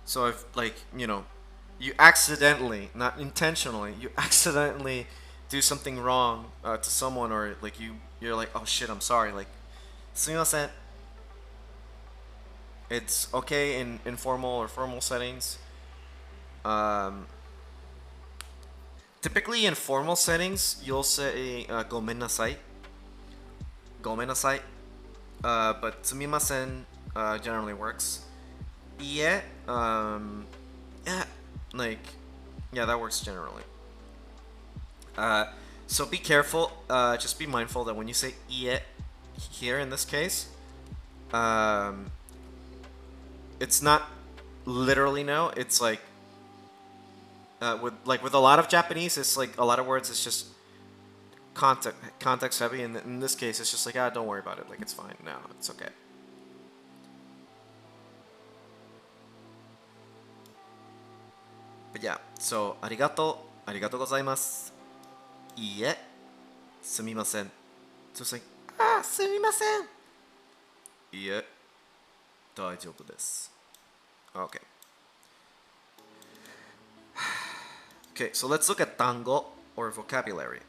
So if, like, you know, you accidentally, not intentionally, you accidentally do something wrong to someone, or like you're like, oh shit, I'm sorry, like, sumimasen. It's okay in informal or formal settings. Typically in formal settings, you'll say gomennasai. Gomennasai. But sumimasen generally works. Ie, yeah, like, yeah, that works generally. So be careful. Just be mindful that when you say ie here in this case, it's not literally no. It's like with a lot of Japanese, it's like a lot of words. It's just context heavy, and in this case, it's just like, don't worry about it. Like, it's fine. No, it's okay. But yeah, so arigato gozaimasu. Ie, sumimasen. So it's like, sumimasen. Ie, daijoubu desu. Okay. Okay, so let's look at tango, or vocabulary.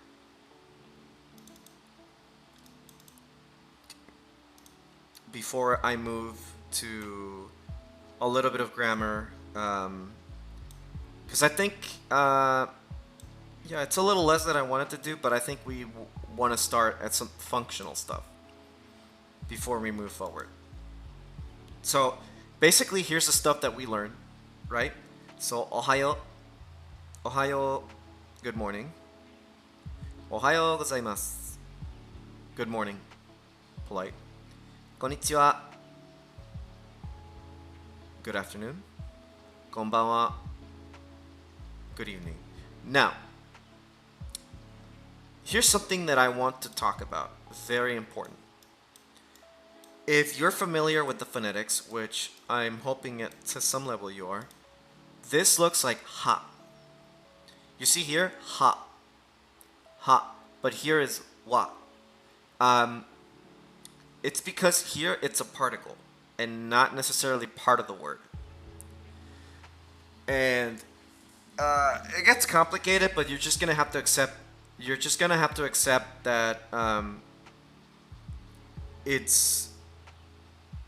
Before I move to a little bit of grammar, because I think, yeah, it's a little less than I wanted to do, but I think we want to start at some functional stuff before we move forward. So basically, here's the stuff that we learn, right? So ohayo, good morning. Ohayo gozaimasu, good morning, polite. Konnichiwa, good afternoon. こんばんは good evening. Now, here's something that I want to talk about. Very important. If you're familiar with the phonetics, which I'm hoping at to some level you are, this looks like ha. You see here, ha, ha, but here is wa. It's because here it's a particle and not necessarily part of the word. And it gets complicated, but you're just gonna have to accept. You're just gonna have to accept that it's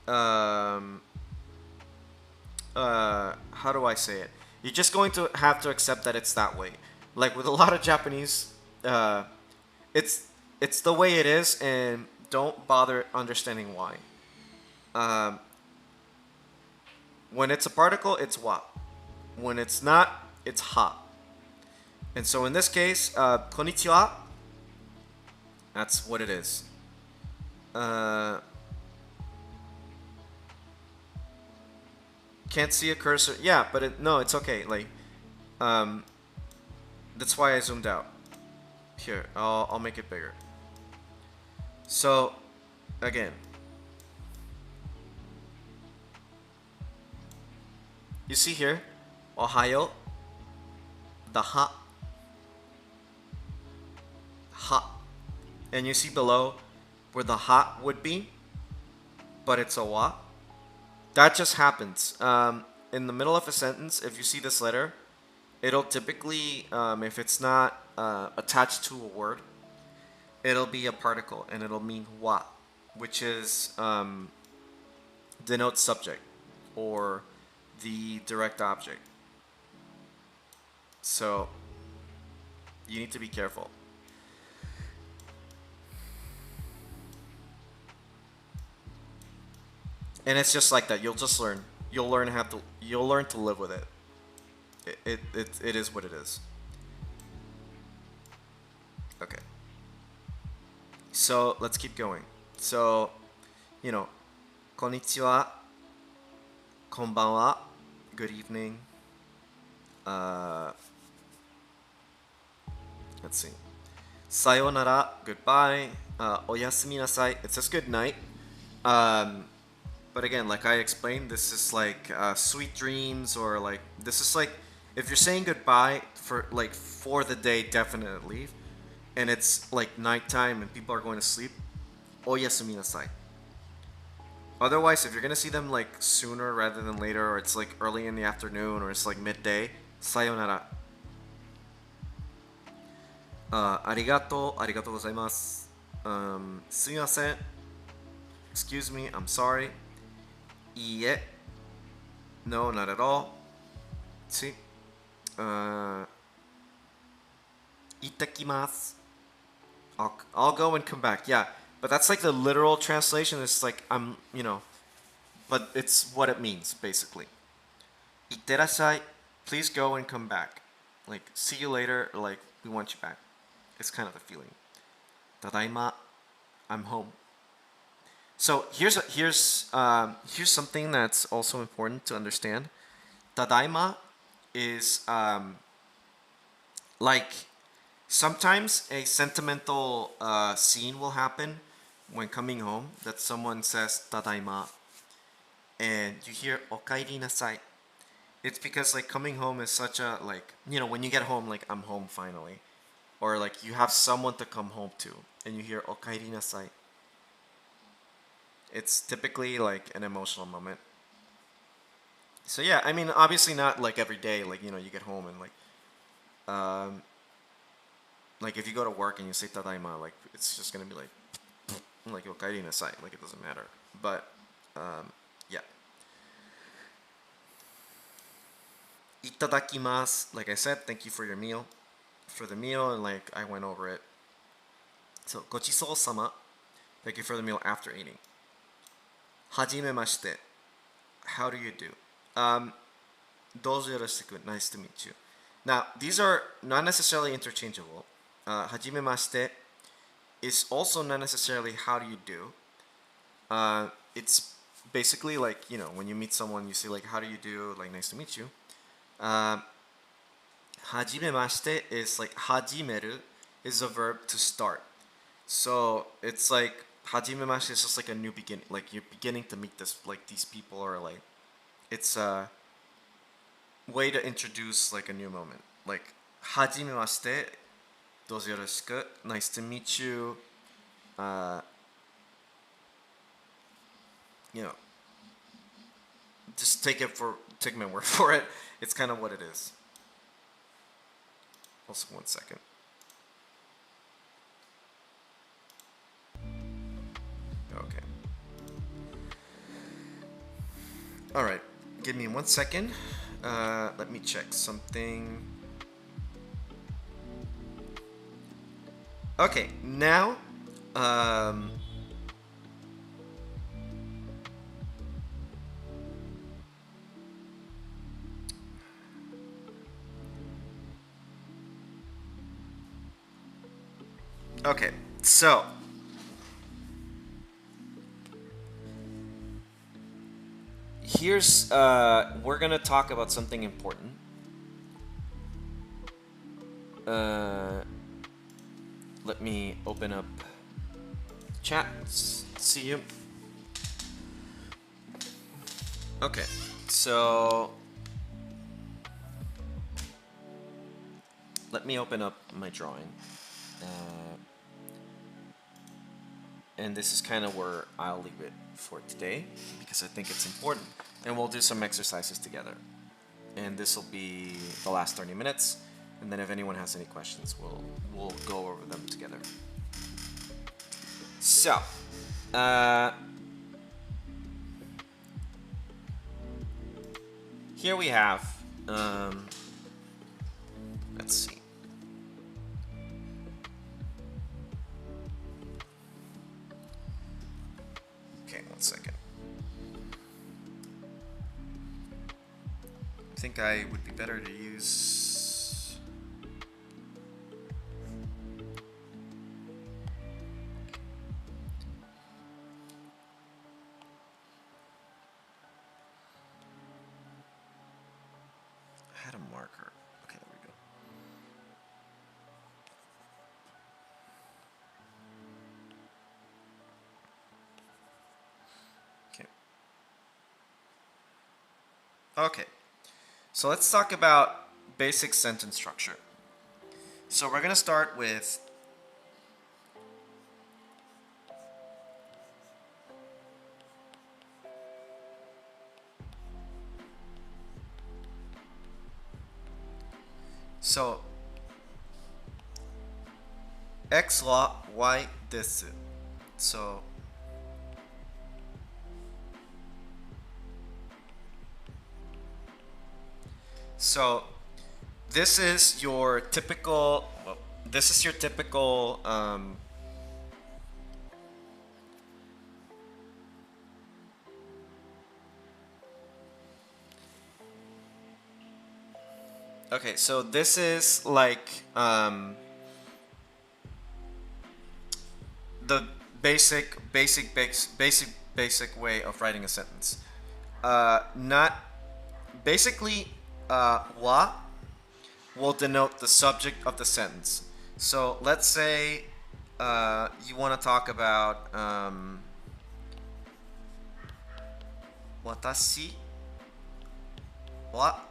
how do I say it? You're just going to have to accept that it's that way. Like with a lot of Japanese, it's the way it is, and don't bother understanding why. When it's a particle, it's wa. When it's not, it's ha. And so in this case, konnichiwa, that's what it is. Can't see a cursor. Yeah, but no, it's okay. Like, that's why I zoomed out. Here, I'll make it bigger. So, again, you see here, Ohayo, the ha, ha, and you see below where the ha would be, but it's a wa. That just happens. In the middle of a sentence, if you see this letter, it'll typically, if it's not attached to a word, it'll be a particle, and it'll mean wa, which is denotes subject or the direct object. So you need to be careful. And it's just like that. You'll just learn. You'll learn to live with it. It is what it is. Okay. So let's keep going. So, konnichiwa, konbanwa, good evening. Let's see. Sayonara, goodbye. Oyasumi nasai, it says good night. But again, like I explained, this is like sweet dreams, or like this is like if you're saying goodbye for the day, definite leave, and it's like nighttime and people are going to sleep, oyasumi nasai. Otherwise, if you're gonna see them like sooner rather than later, or it's like early in the afternoon, or it's like midday, sayonara. Arigato gozaimasu. Sumimasen. Excuse me, I'm sorry. Iie. No, not at all. See? Itakimasu. I'll go and come back. Yeah, but that's like the literal translation. It's like but it's what it means basically. Itterashai, please go and come back. Like, see you later. Like, we want you back. It's kind of the feeling. Tadaima, I'm home. So here's something that's also important to understand. Tadaima is like sometimes a sentimental scene will happen when coming home, that someone says tadaima and you hear okaeri nasai. It's because like coming home is such a when you get home, like I'm home finally, or like you have someone to come home to and you hear okaeri nasai. It's typically like an emotional moment. So yeah, I mean, obviously not like every day, like you get home and like if you go to work and you say tadaima, like it's just gonna be like okaeri nasai, like it doesn't matter. But yeah. Itadakimasu, like I said, thank you for your meal, and like I went over it. So gochisou sama, thank you for the meal after eating. Hajimemashite, how do you do? Dozo yoroshiku, nice to meet you. Now, these are not necessarily interchangeable. Hajimemashite is also not necessarily how do you do. It's basically like, you know, when you meet someone, you say like, how do you do? Like, nice to meet you. はじめまして is like 始める is a verb to start. So it's like はじめまして is just like a new beginning. Like you're beginning to meet this like these people, or like it's a way to introduce like a new moment. Like はじめましてどうぞよろしく nice to meet you. You know, just take my word for it. It's kind of what it is. Also, 1 second. Okay. All right. Give me 1 second. Let me check something. Okay. Now, okay, so here's we're gonna talk about something important. Let me open up chat. See you. Okay, so let me open up my drawing. And this is kind of where I'll leave it for today because I think it's important. And we'll do some exercises together. And this will be the last 30 minutes. And then if anyone has any questions, we'll go over them together. So, here we have, let's see. Okay, 1 second. I think I would be better to use... I had a marker. Okay, there we go. Okay, so let's talk about basic sentence structure. So we're going to start with X は Y です。So this is your typical, okay, so this is like the basic way of writing a sentence. Not basically, wa will denote the subject of the sentence. So let's say you want to talk about 私は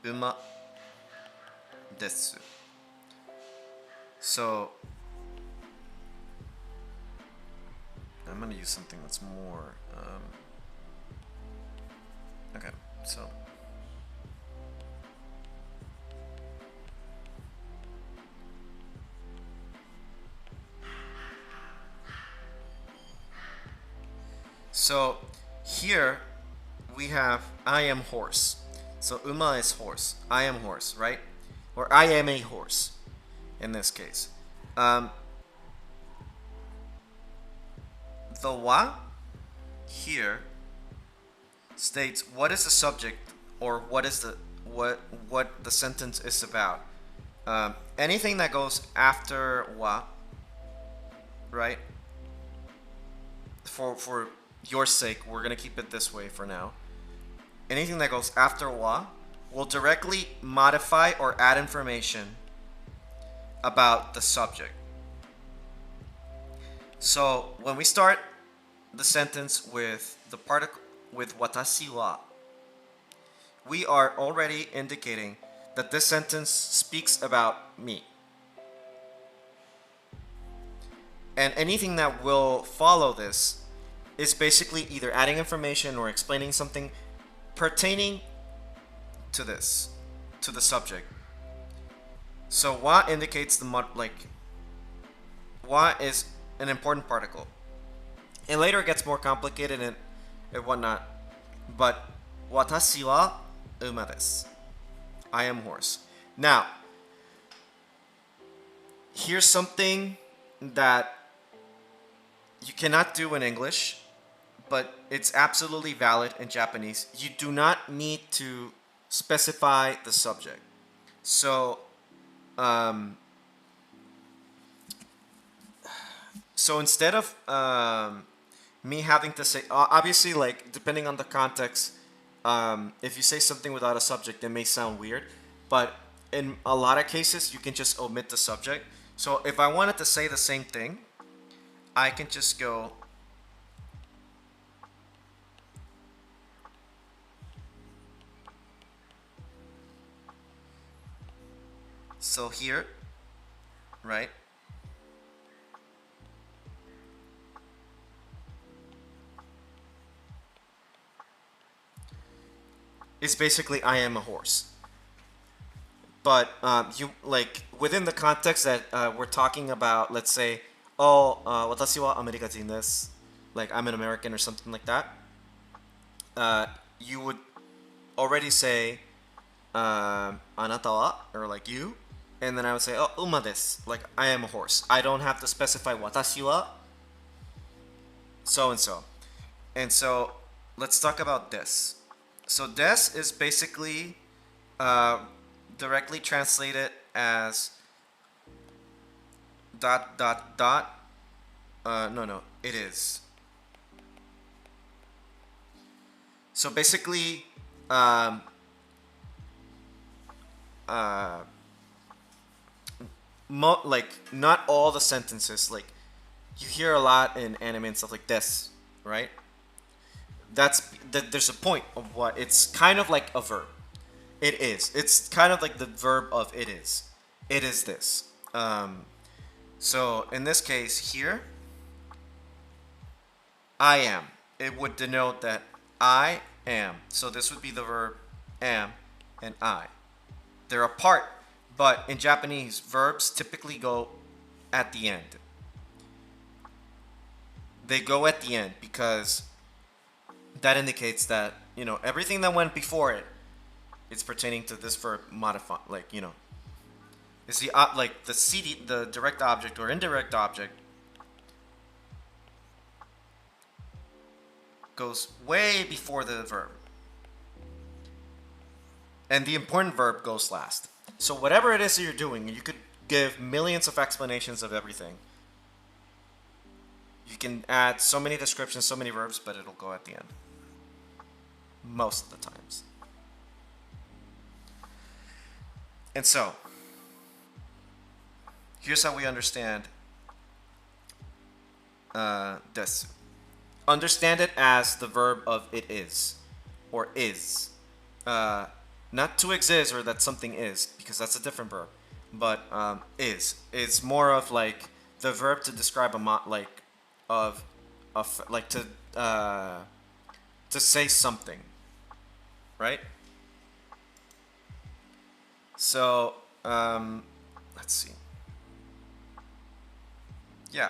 馬です。So I'm going to use something that's more okay, so here we have I am horse. So uma is horse. I am horse, right? Or I am a horse in this case. The wa here states what is the subject, or what is the what the sentence is about. anything that goes after wa, right? For your sake, we're gonna keep it this way for now. Anything that goes after wa will directly modify or add information about the subject. So when we start the sentence with the particle with watashi wa, we are already indicating that this sentence speaks about me. And anything that will follow this is basically either adding information or explaining something pertaining to this, to the subject. So wa indicates wa is an important particle. And later it gets more complicated and whatnot. But watashi wa uma desu. I am horse. Now, here's something that you cannot do in English, but it's absolutely valid in Japanese. You do not need to specify the subject. So, instead of me having to say, obviously, like, depending on the context, if you say something without a subject, it may sound weird, but in a lot of cases, you can just omit the subject. So if I wanted to say the same thing, I can just go so here, right? It's basically I am a horse. But you like within the context that we're talking about, let's say, oh, watashi wa Amerikajin desu, like I'm an American or something like that. You would already say anata wa, or like you, and then I would say, oh, uma desu, like I am a horse. I don't have to specify watashi wa so and so. And so let's talk about desu. So desu is basically directly translated as dot dot dot. No, it is. So basically, like not all the sentences, like you hear a lot in anime and stuff like this, right? There's a point of what it's kind of like a verb. It is. It's kind of like the verb of it is. It is this. So in this case here, I am. It would denote that I am. So this would be the verb am and I. They're apart, but in Japanese, verbs typically go at the end. They go at the end because that indicates that, you know, everything that went before it, it's pertaining to this verb modify, like, you know, it's the like the direct object or indirect object goes way before the verb, and the important verb goes last. So whatever it is that you're doing, you could give millions of explanations of everything. You can add so many descriptions, so many verbs, but it'll go at the end most of the times. And so, here's how we understand desu. Understand it as the verb of it is, or is. Not to exist or that something is, because that's a different verb. But is. It's more of like the verb to describe to say something, right? So, let's see. Yeah,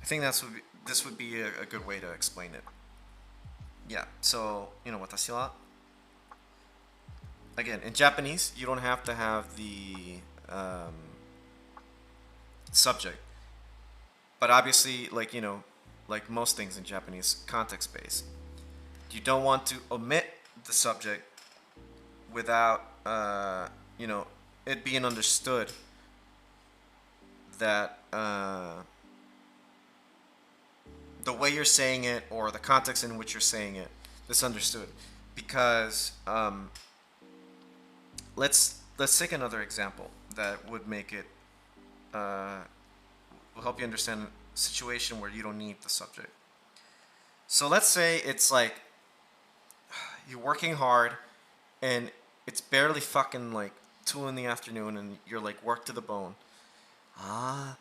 I think this would be a good way to explain it. Yeah, so, you know, watashi wa. Again, in Japanese, you don't have to have the subject. But obviously, like, you know, like most things in Japanese, context-based. You don't want to omit the subject without, you know, it being understood that the way you're saying it or the context in which you're saying it is understood. Because let's take another example that would make it will help you understand a situation where you don't need the subject. So let's say it's like you're working hard and it's barely fucking like 2 in the afternoon and you're like worked to the bone. Ah,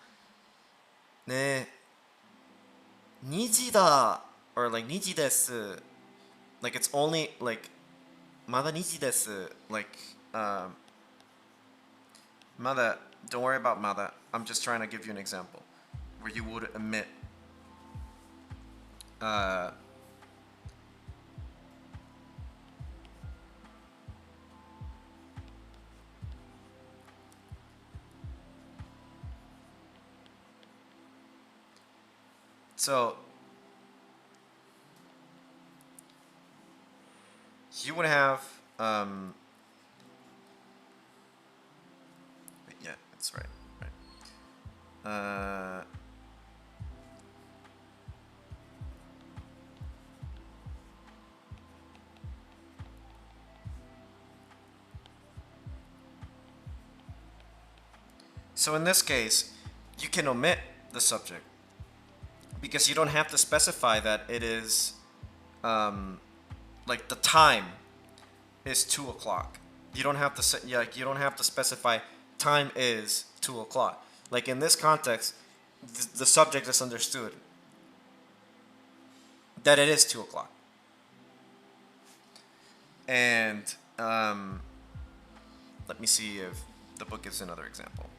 ne, 2時だ or like 2時です like it's only like まだ2時です like mada, don't worry about mada. I'm just trying to give you an example where you would omit so you would have yeah, that's right. So in this case, you can omit the subject because you don't have to specify that it is like the time is 2 o'clock. You don't have to say, like you don't have to specify time is 2 o'clock. Like in this context, the subject is understood that it is 2 o'clock. And let me see if the book gives another example.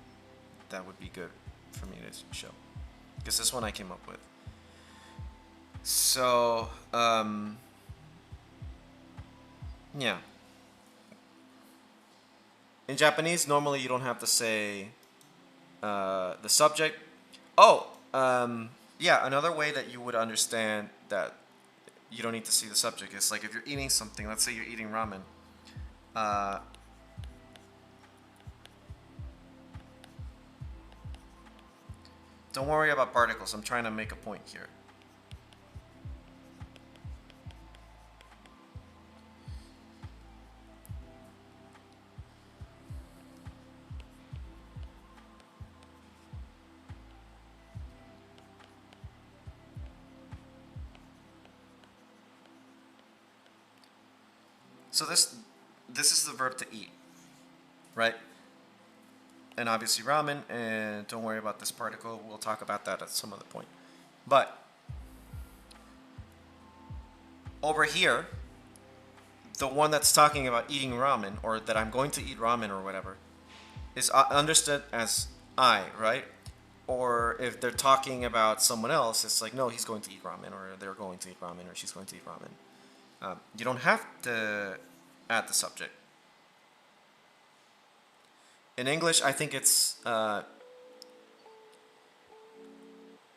That would be good for me to show, because this one I came up with. So yeah, in Japanese normally you don't have to say the subject. Yeah, another way that you would understand that you don't need to see the subject is like if you're eating something, let's say you're eating ramen. Don't worry about particles. I'm trying to make a point here. So this is the verb to eat, right? And obviously ramen, and don't worry about this particle. We'll talk about that at some other point. But over here, the one that's talking about eating ramen, or that I'm going to eat ramen or whatever, is understood as I, right? Or if they're talking about someone else, it's like, no, he's going to eat ramen, or they're going to eat ramen, or she's going to eat ramen. You don't have to add the subject. In English, I think it's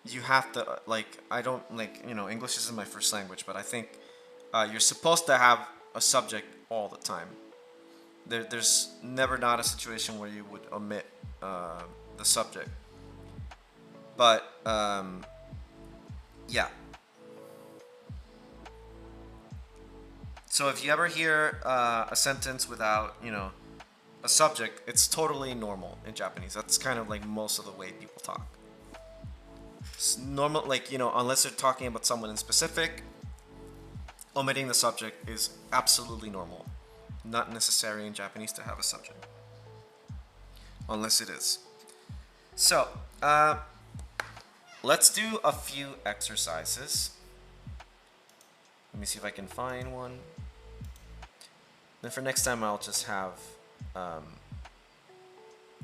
you have to I don't English isn't my first language, but I think you're supposed to have a subject all the time. There's never not a situation where you would omit the subject. But yeah. So if you ever hear a sentence without a subject, it's totally normal in Japanese. That's kind of like most of the way people talk. It's normal, unless they're talking about someone in specific, omitting the subject is absolutely normal. Not necessary in Japanese to have a subject, unless it is. So, let's do a few exercises. Let me see if I can find one. Then for next time, I'll just have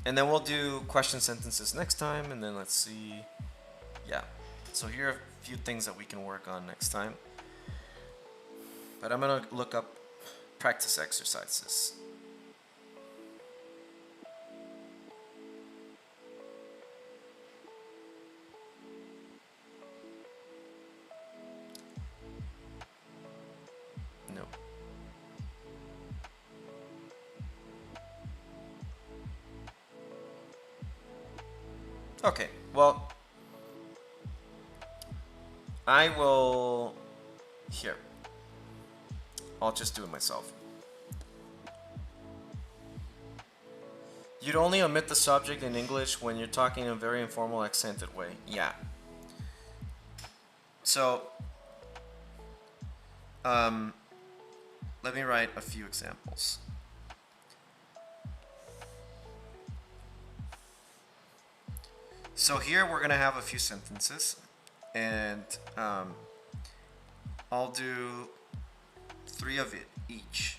and then we'll do question sentences next time, and then let's see. Yeah, so here are a few things that we can work on next time. But I'm gonna look up practice exercises. No. Okay, well, I will. Here. I'll just do it myself. You'd only omit the subject in English when you're talking in a very informal, accented way. Yeah. So, let me write a few examples. So here we're going to have a few sentences, and I'll do 3 of it each.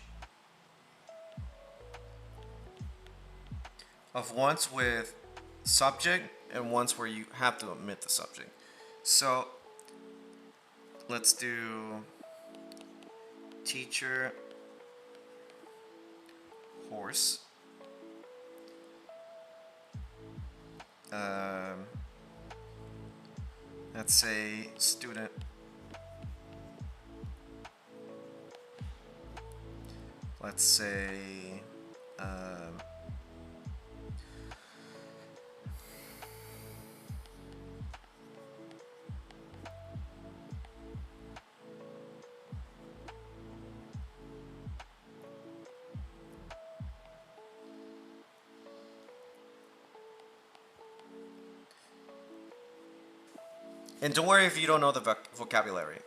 Of ones with subject and ones where you have to omit the subject. So let's do teacher, horse. Let's say student. Let's say and don't worry if you don't know the vocabulary.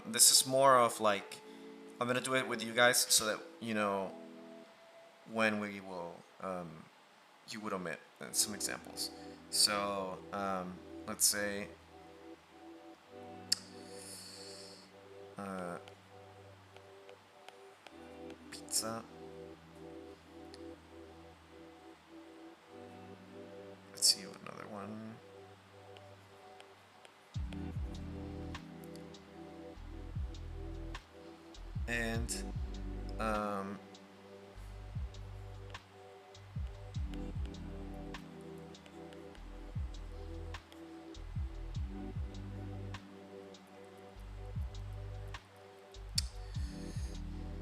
This is more of like, I'm gonna do it with you guys so that you know when we will, you would omit some examples. So let's say pizza. Let's see another one. And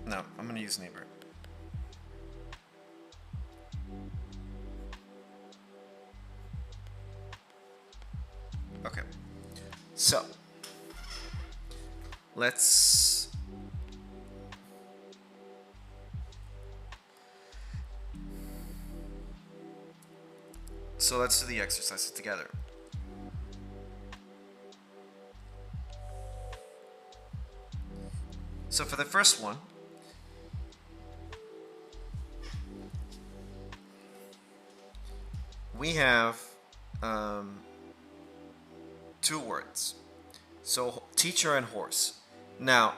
no, I'm gonna use neighbor. Okay, so let's do the exercises together. So for the first one, we have 2 words. So teacher and horse. Now,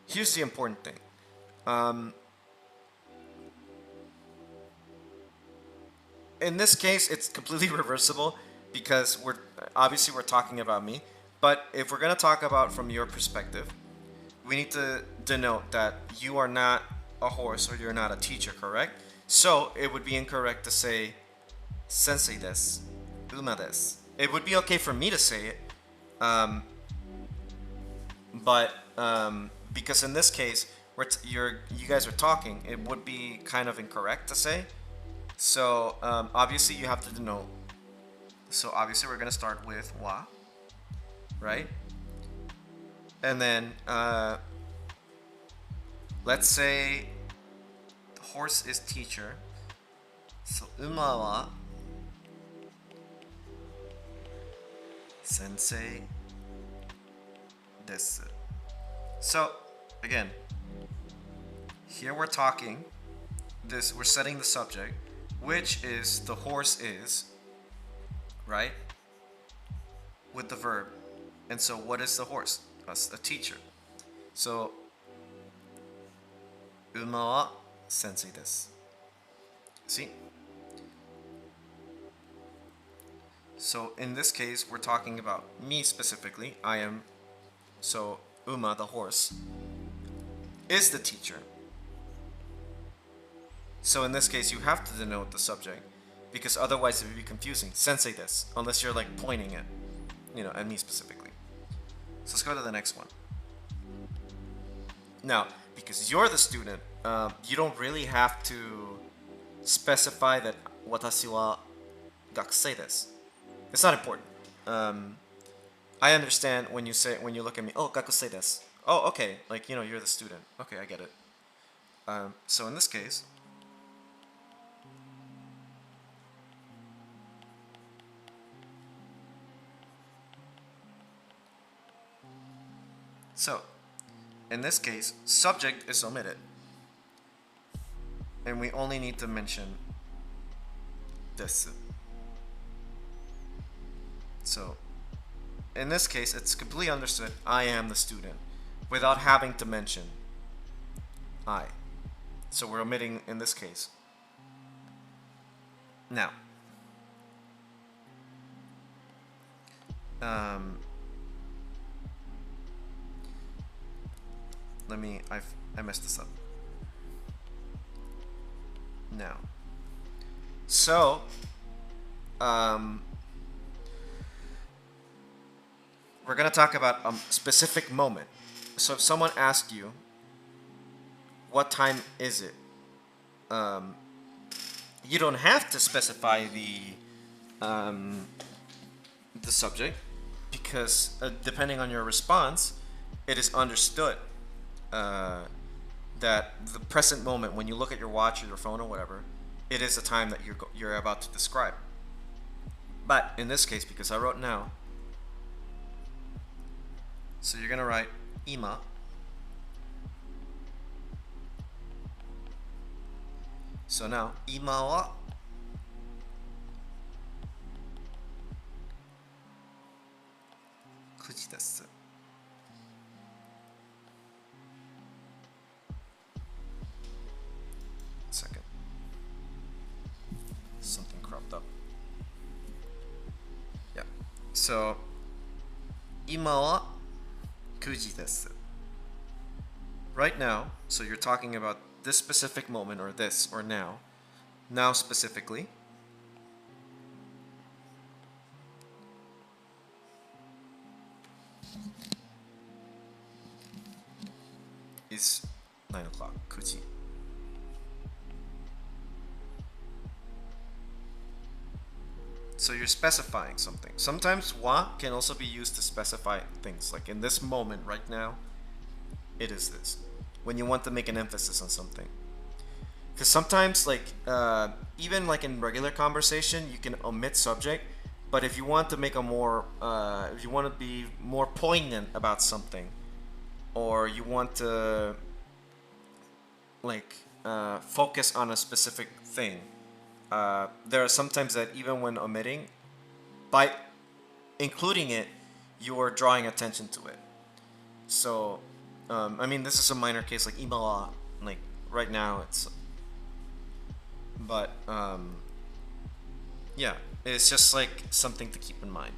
here's the important thing. In this case, it's completely reversible because we're talking about me. But if we're going to talk about from your perspective, we need to denote that you are not a horse or you're not a teacher, correct? So it would be incorrect to say sensei desu, uma desu. It would be okay for me to say it, but because in this case, you guys are talking, it would be kind of incorrect to say. So obviously you have to denote. So obviously we're gonna start with wa, right? And then let's say horse is teacher. So uma wa sensei desu. So again, here we're talking. We're setting the subject, which is the horse is, right? With the verb. And so what is the horse? A teacher. So uma wa sensei desu. See? So in this case, we're talking about me specifically. I am, so uma, the horse, is the teacher. So in this case, you have to denote the subject because otherwise it would be confusing. Sensei desu, unless you're like pointing at, at me specifically. So let's go to the next one. Now, because you're the student, you don't really have to specify that watashi wa gakusei desu. It's not important. I understand when you look at me, oh, gakusei desu. Oh, okay, like, you're the student. Okay, I get it. So in this case, subject is omitted. And we only need to mention desu. So, in this case, it's completely understood, I am the student, without having to mention I. So we're omitting in this case. Now, I messed this up. Now, so, we're going to talk about a specific moment. So if someone asks you, what time is it? You don't have to specify the subject, because depending on your response, it is understood that the present moment, when you look at your watch or your phone or whatever, it is the time that you're about to describe. But in this case, because I wrote now, so you're gonna write ima. So now, ima wa kuji desu. Second. Something cropped up. Yeah. So, ima wa kuji desu. Right now, so you're talking about this specific moment, or this, or now. Now specifically. Is 9 o'clock, kuji. So you're specifying something. Sometimes wa can also be used to specify things. Like in this moment, right now, it is this. When you want to make an emphasis on something. Because sometimes, like, even like in regular conversation, you can omit subject. But if you want to make a more, if you want to be more poignant about something, or you want to, like, focus on a specific thing, there are sometimes that even when omitting, by including it, you are drawing attention to it. So, I mean, this is a minor case, like ima wa, like right now it's, but yeah, it's just like something to keep in mind.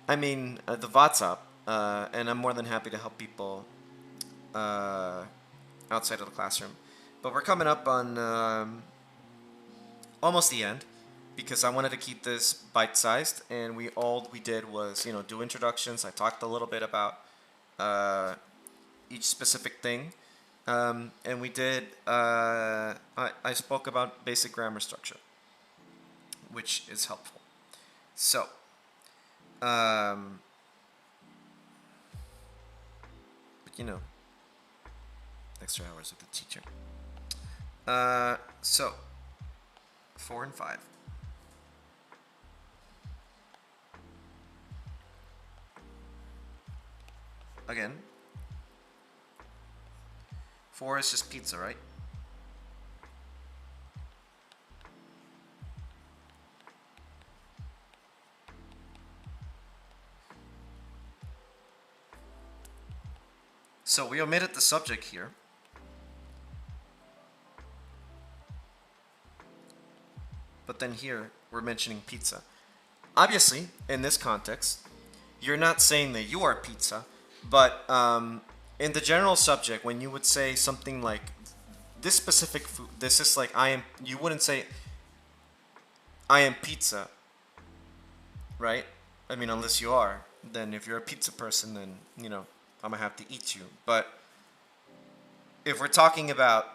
I mean, the WhatsApp, and I'm more than happy to help people outside of the classroom. But we're coming up on almost the end, because I wanted to keep this bite-sized, and all we did was, do introductions. I talked a little bit about each specific thing, and we did. I spoke about basic grammar structure, which is helpful. So, but extra hours with the teacher. So, 4 and 5. Again, 4 is just pizza, right? So we omitted the subject here. But then here, we're mentioning pizza. Obviously, in this context, you're not saying that you are pizza, but in the general subject, when you would say something like this specific food, this is like I am, you wouldn't say I am pizza, right? I mean, unless you are. Then if you're a pizza person, then, I'm gonna have to eat you. But if we're talking about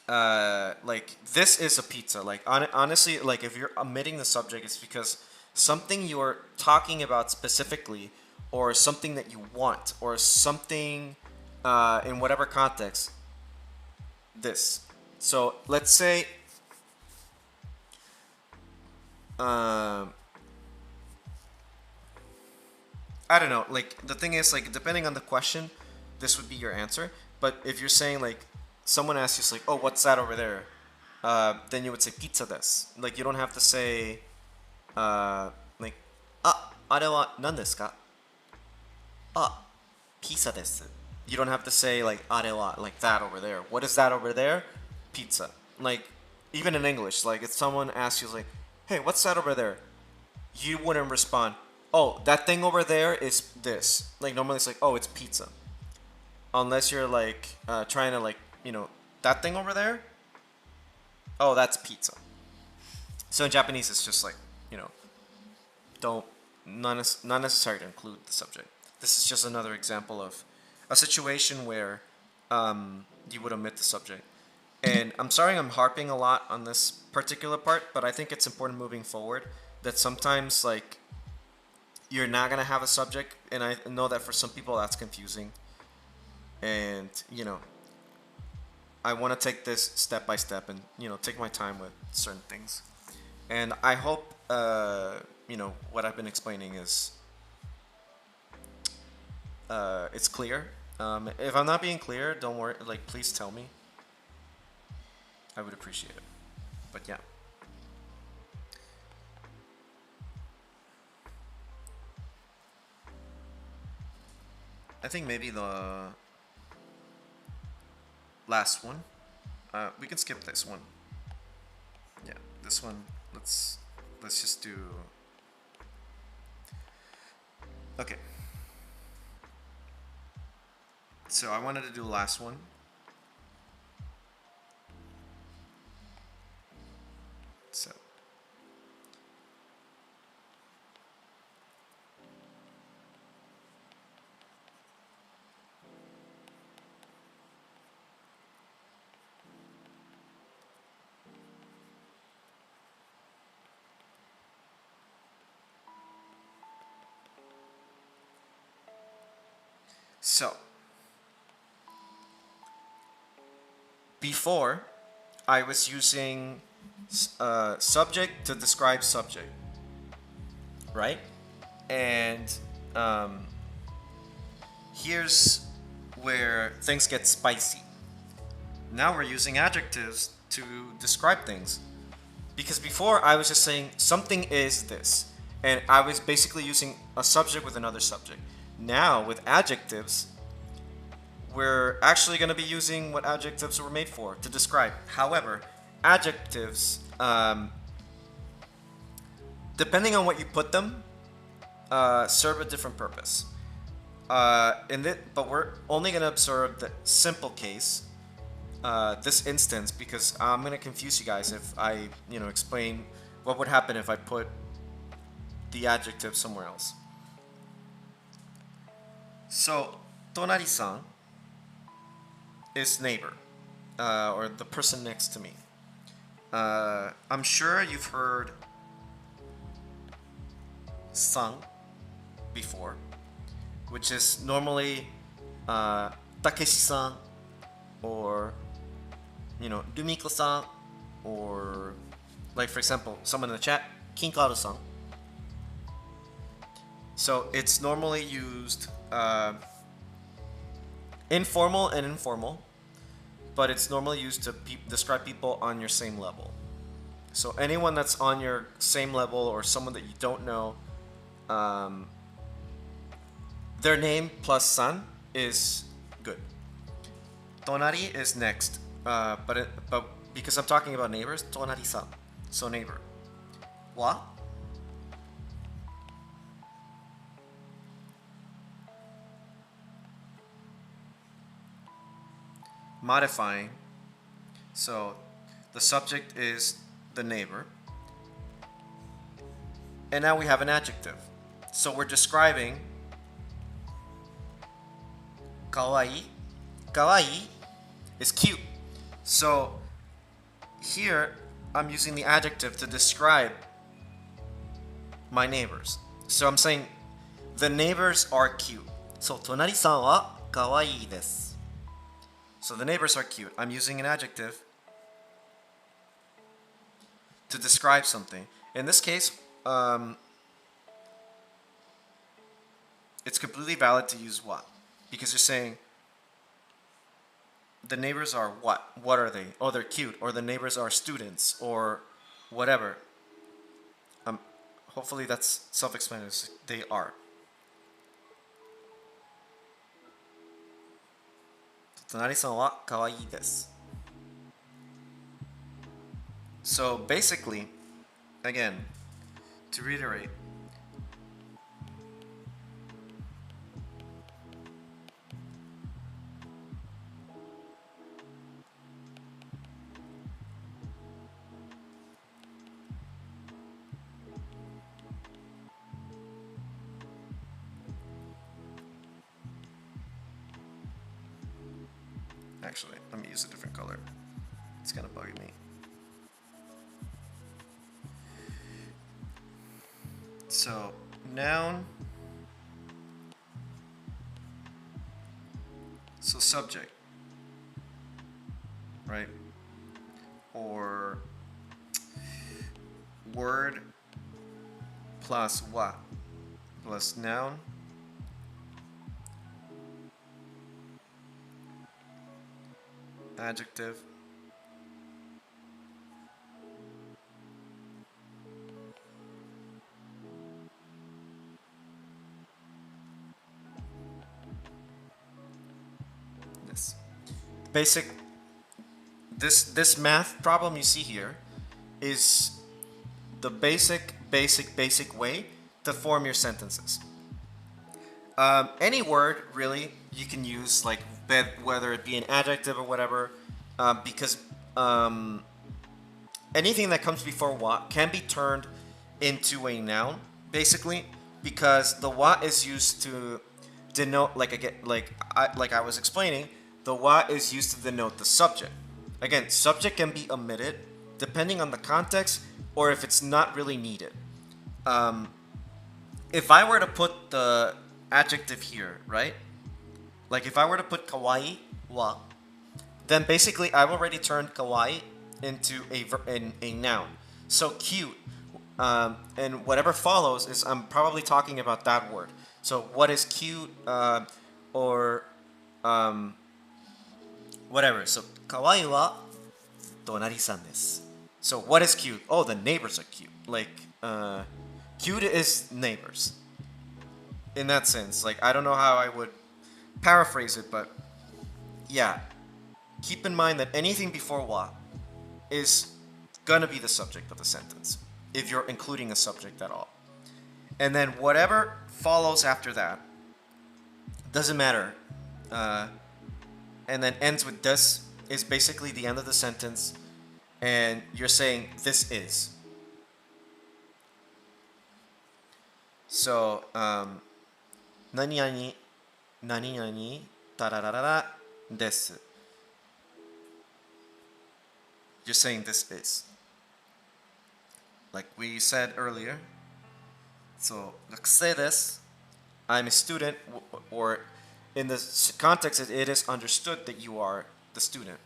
like this is a pizza. Like honestly, like if you're omitting the subject, it's because something you're talking about specifically, or something that you want, or something in whatever context. This. So let's say. I don't know. Like the thing is, like depending on the question, this would be your answer. But if you're saying like someone asks you like, "Oh, what's that over there?" Then you would say pizza des. Like you don't have to say like, "Ah, あれは何ですか?" "Ah, pizza des." You don't have to say like あれは like that over there. What is that over there? Pizza. Like even in English, like if someone asks you like, "Hey, what's that over there?" You wouldn't respond, "Oh, that thing over there is this." Like normally it's like, "Oh, it's pizza." Unless you're like trying to like, that thing over there, oh, that's pizza. So in Japanese it's just like, don't not necessary to include the subject. This is just another example of a situation where you would omit the subject. And I'm sorry I'm harping a lot on this particular part, but I think it's important moving forward that sometimes like you're not gonna have a subject, and I know that for some people that's confusing. And I want to take this step by step and take my time with certain things. And I hope what I've been explaining is it's clear. If I'm not being clear, don't worry. Like please tell me. I would appreciate it. But yeah. I think maybe the last one. We can skip this one. Yeah, this one. Let's just do. Okay. So I wanted to do the last one. So. So, before, I was using subject to describe subject, right? And here's where things get spicy. Now we're using adjectives to describe things. Because before, I was just saying something is this. And I was basically using a subject with another subject. Now, with adjectives, we're actually going to be using what adjectives were made for, to describe. However, adjectives, depending on what you put them, serve a different purpose. But we're only going to observe the simple case, this instance, because I'm going to confuse you guys if I, explain what would happen if I put the adjective somewhere else. So, tonari-san is neighbor, or the person next to me. I'm sure you've heard san before, which is normally Takeshi-san, or Rumiko-san, or like for example, someone in the chat, Kinkaru-san. So it's normally used informal and informal, but it's normally used to describe people on your same level. So anyone that's on your same level or someone that you don't know, their name plus san is good. Tonari is next, but because I'm talking about neighbors, tonari-san, so neighbor. Wa? Modifying. So the subject is the neighbor. And now we have an adjective. So we're describing kawaii. Kawaii is cute. So here I'm using the adjective to describe my neighbors. So I'm saying the neighbors are cute. So 隣さんは可愛いです。So the neighbors are cute. I'm using an adjective to describe something. In this case, it's completely valid to use what? Because you're saying the neighbors are what? What are they? Oh, they're cute. Or the neighbors are students or whatever. Hopefully that's self-explanatory. They are. 隣さんは可愛いです。So basically, again, to reiterate, actually, let me use a different color. It's kind of bugging me. So, noun. So, subject. Right? Or word plus what? Plus noun. Adjective. This basic this math problem you see here is the basic way to form your sentences. Any word really you can use, like whether it be an adjective or whatever, because anything that comes before what can be turned into a noun, basically, because the what is used to denote, like I was explaining, the what is used to denote the subject. Again, subject can be omitted depending on the context or if it's not really needed. If I were to put the adjective here, right? Like if I were to put kawaii wa, then basically I've already turned kawaii into a noun. So cute, and whatever follows is I'm probably talking about that word. So what is cute, or whatever. So kawaii wa tonari-san desu. So what is cute? Oh, the neighbors are cute. Like cute is neighbors. In that sense, like I don't know how I would paraphrase it, but yeah, keep in mind that anything before wa is gonna be the subject of the sentence if you're including a subject at all. And then whatever follows after that doesn't matter. And then ends with this is basically the end of the sentence, and you're saying this is. So, nani nani, nani nani, tararara, desu. You're saying this is. Like we said earlier. So, 学生です. I'm a student, or in this context, it is understood that you are the student.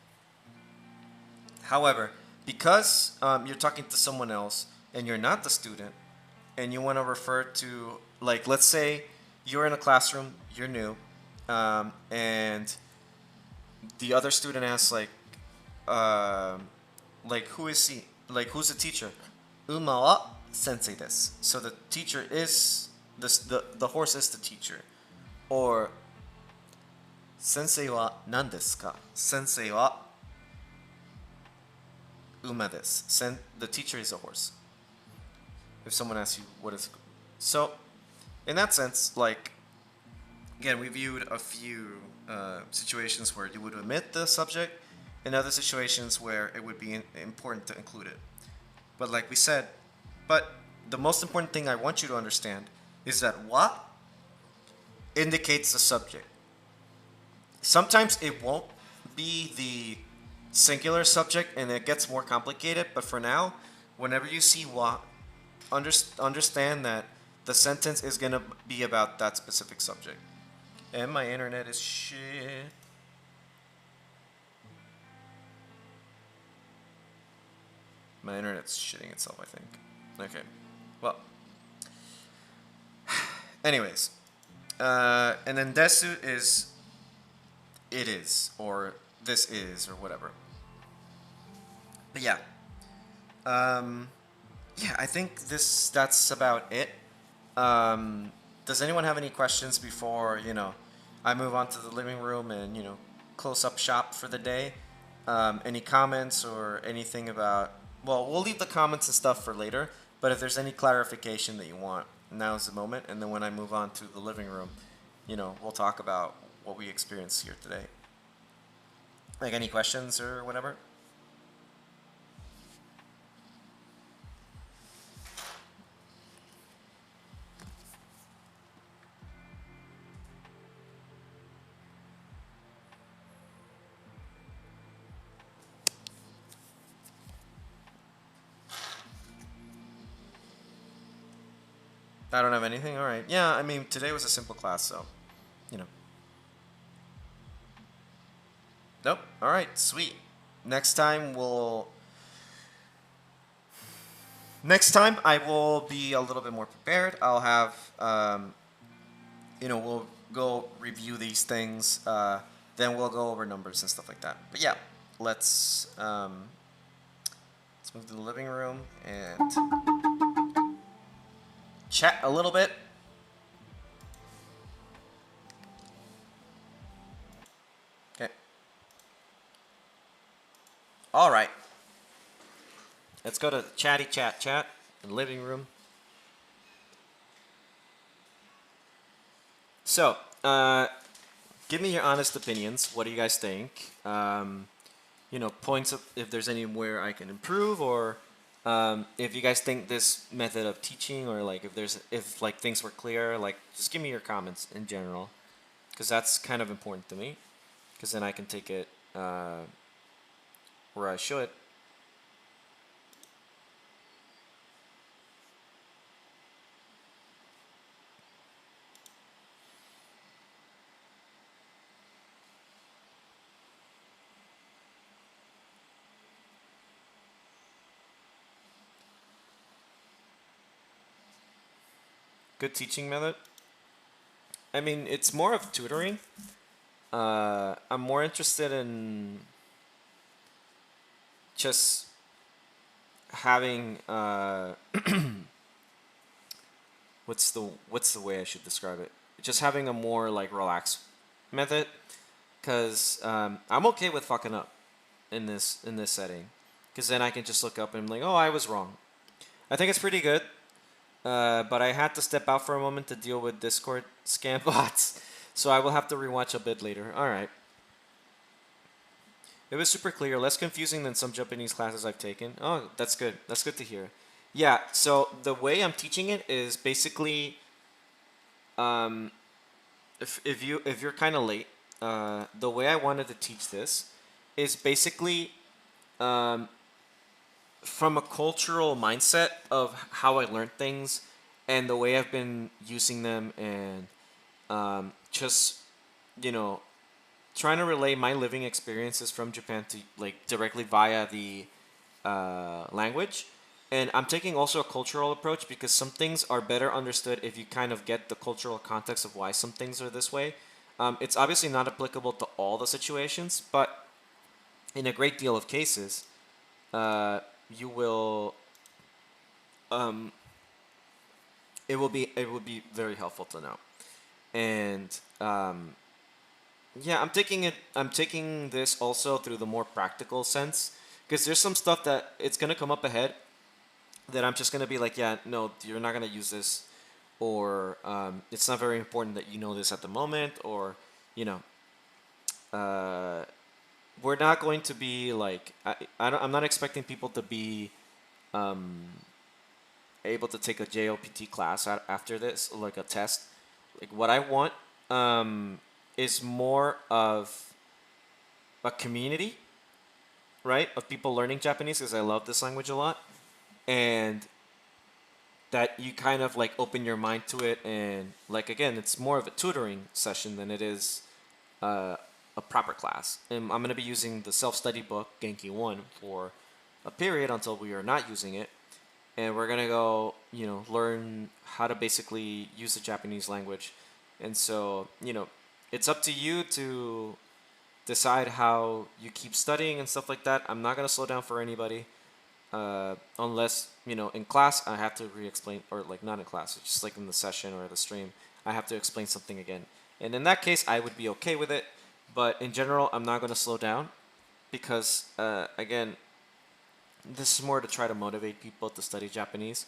However, because you're talking to someone else and you're not the student, and you want to refer to, like, let's say you're in a classroom, you're new, and the other student asks, like, who is he? Like, who's the teacher? Uma wa sensei desu. So the teacher is the horse is the teacher. Or sensei wa nan desu ka? Sensei wa uma desu. The teacher is a horse. If someone asks you what is, so in that sense, like, again, we viewed a few situations where you would omit the subject, and other situations where it would be important to include it. But like we said, but the most important thing I want you to understand is that wa indicates the subject. Sometimes it won't be the singular subject and it gets more complicated. But for now, whenever you see what, understand that the sentence is gonna be about that specific subject. And my internet is shit. My internet's shitting itself, I think. Okay. Well. Anyways. And then desu is it is, or this is, or whatever. But yeah. Yeah, I think that's about it. Does anyone have any questions before, I move on to the living room and, close up shop for the day? Any comments or anything about, well, we'll leave the comments and stuff for later, but if there's any clarification that you want, now's the moment. And then when I move on to the living room, we'll talk about what we experienced here today. Like any questions or whatever? I don't have anything? All right. Yeah, I mean, today was a simple class, so, Nope. All right, sweet. Next time I will be a little bit more prepared. I'll have, we'll go review these things. Then we'll go over numbers and stuff like that. But yeah, let's move to the living room and chat a little bit. Okay. All right. Let's go to chatty chat in the living room. So, give me your honest opinions. What do you guys think? Points of if there's anywhere I can improve, or if you guys think this method of teaching, or like if like things were clear, like just give me your comments in general, because that's kind of important to me, because then I can take it where I should. Good teaching method. I mean, it's more of tutoring. I'm more interested in just having what's the way I should describe it? Just having a more like relaxed method, because I'm okay with fucking up in this setting, because then I can just look up and be like, oh, I was wrong. I think it's pretty good. But I had to step out for a moment to deal with Discord scam bots, so I will have to rewatch a bit later. All right. It was super clear, less confusing than some Japanese classes I've taken. Oh, that's good. That's good to hear. Yeah, so the way I'm teaching it is basically, if you're kind of late, the way I wanted to teach this is basically from a cultural mindset of how I learned things and the way I've been using them, and just trying to relay my living experiences from Japan to like directly via the language. And I'm taking also a cultural approach, because some things are better understood if you kind of get the cultural context of why some things are this way. It's obviously not applicable to all the situations, but in a great deal of cases, you will it will be very helpful to know. And yeah, I'm taking this also through the more practical sense, because there's some stuff that it's gonna come up ahead that I'm just gonna be like, yeah, no, you're not gonna use this, or it's not very important that you know this at the moment, or we're not going to be like, I'm not expecting people to be able to take a JOPT class after this, like a test. Like what I want is more of a community right, of people learning Japanese because I love this language a lot, and that you kind of like open your mind to it, and like again, it's more of a tutoring session than it is a proper class. And I'm going to be using the self-study book Genki 1 for a period until we are not using it, and we're going to go, learn how to basically use the Japanese language. And so, it's up to you to decide how you keep studying and stuff like that. I'm not going to slow down for anybody. Unless, in class I have to re-explain, or like not in class, it's just like in the session or the stream, I have to explain something again. And in that case, I would be okay with it. But in general, I'm not going to slow down because, again, this is more to try to motivate people to study Japanese.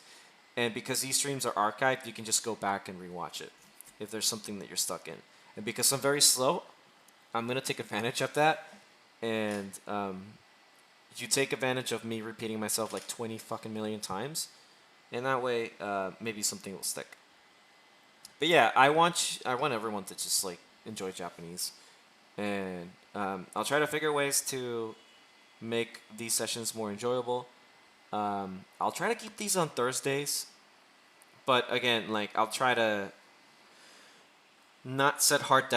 And because these streams are archived, you can just go back and rewatch it if there's something that you're stuck in. And because I'm very slow, I'm going to take advantage of that. And, you take advantage of me repeating myself like 20 fucking million times, and that way maybe something will stick. But yeah, I want everyone to just like enjoy Japanese, and I'll try to figure ways to make these sessions more enjoyable. I'll try to keep these on Thursdays, but again, like I'll try to not set hard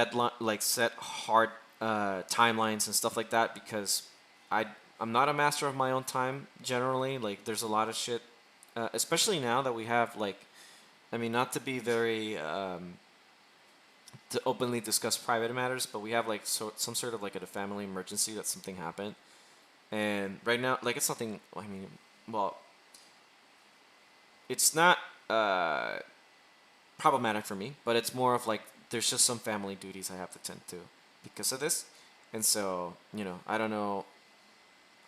timelines and stuff like that, because I'm not a master of my own time generally. Like there's a lot of shit, especially now that we have not to be very to openly discuss private matters, but we have like some sort of like a family emergency that something happened, and right now like it's nothing. It's not problematic for me, but it's more of like there's just some family duties I have to tend to because of this, and so I don't know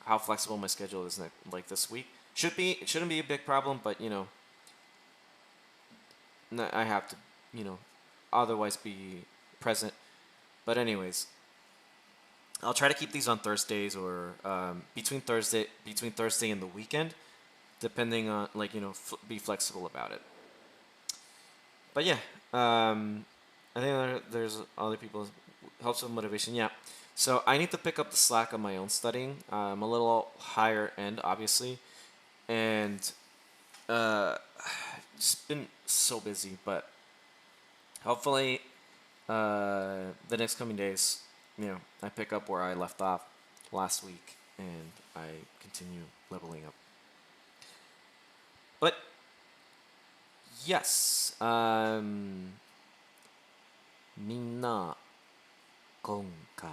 how flexible my schedule is like this week. It shouldn't be a big problem, but I have to otherwise be present. But anyways, I'll try to keep these on Thursdays or between Thursday and the weekend, depending on be flexible about it. But yeah, I think there's other people helps with motivation. Yeah. So I need to pick up the slack of my own studying. I'm a little higher end, obviously, and just been so busy. But hopefully, the next coming days, I pick up where I left off last week, and I continue leveling up. But yes, みんな今回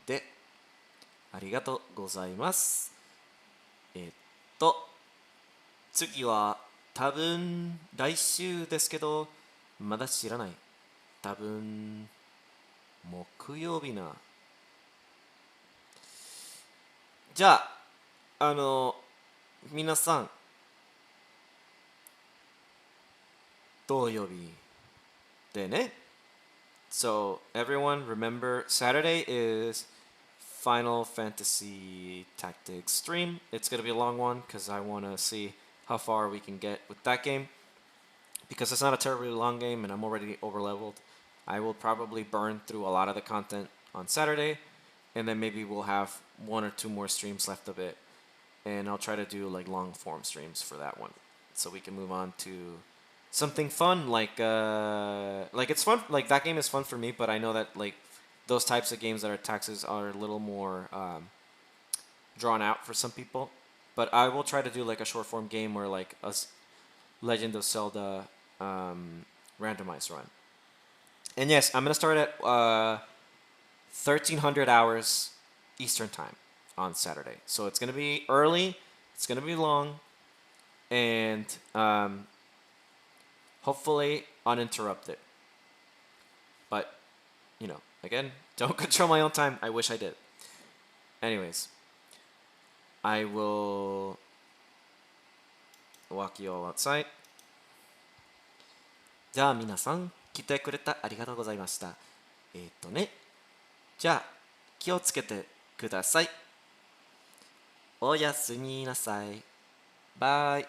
でありがとうございます。次は多分来週ですけど、まだ知らない。多分木曜日な。じゃあ、皆さん、土曜日でね。So everyone remember Saturday is Final Fantasy Tactics stream. It's going to be a long one because I want to see how far we can get with that game. Because it's not a terribly long game and I'm already overleveled. I will probably burn through a lot of the content on Saturday, and then maybe we'll have 1 or 2 more streams left of it. And I'll try to do like long form streams for that one, so we can move on to something fun, like it's fun, like that game is fun for me, but I know that like those types of games that are taxes are a little more drawn out for some people. But I will try to do like a short form game or like a Legend of Zelda randomized run. And yes, I'm gonna start at 1300 hours Eastern time on Saturday, so it's gonna be early, it's gonna be long, and hopefully uninterrupted. But, again, don't control my own time. I wish I did. Anyways, I will walk you all outside. じゃあ皆さん、来てくれたありがとうございました。じゃあ気をつけてください。おやすみなさい。バイ。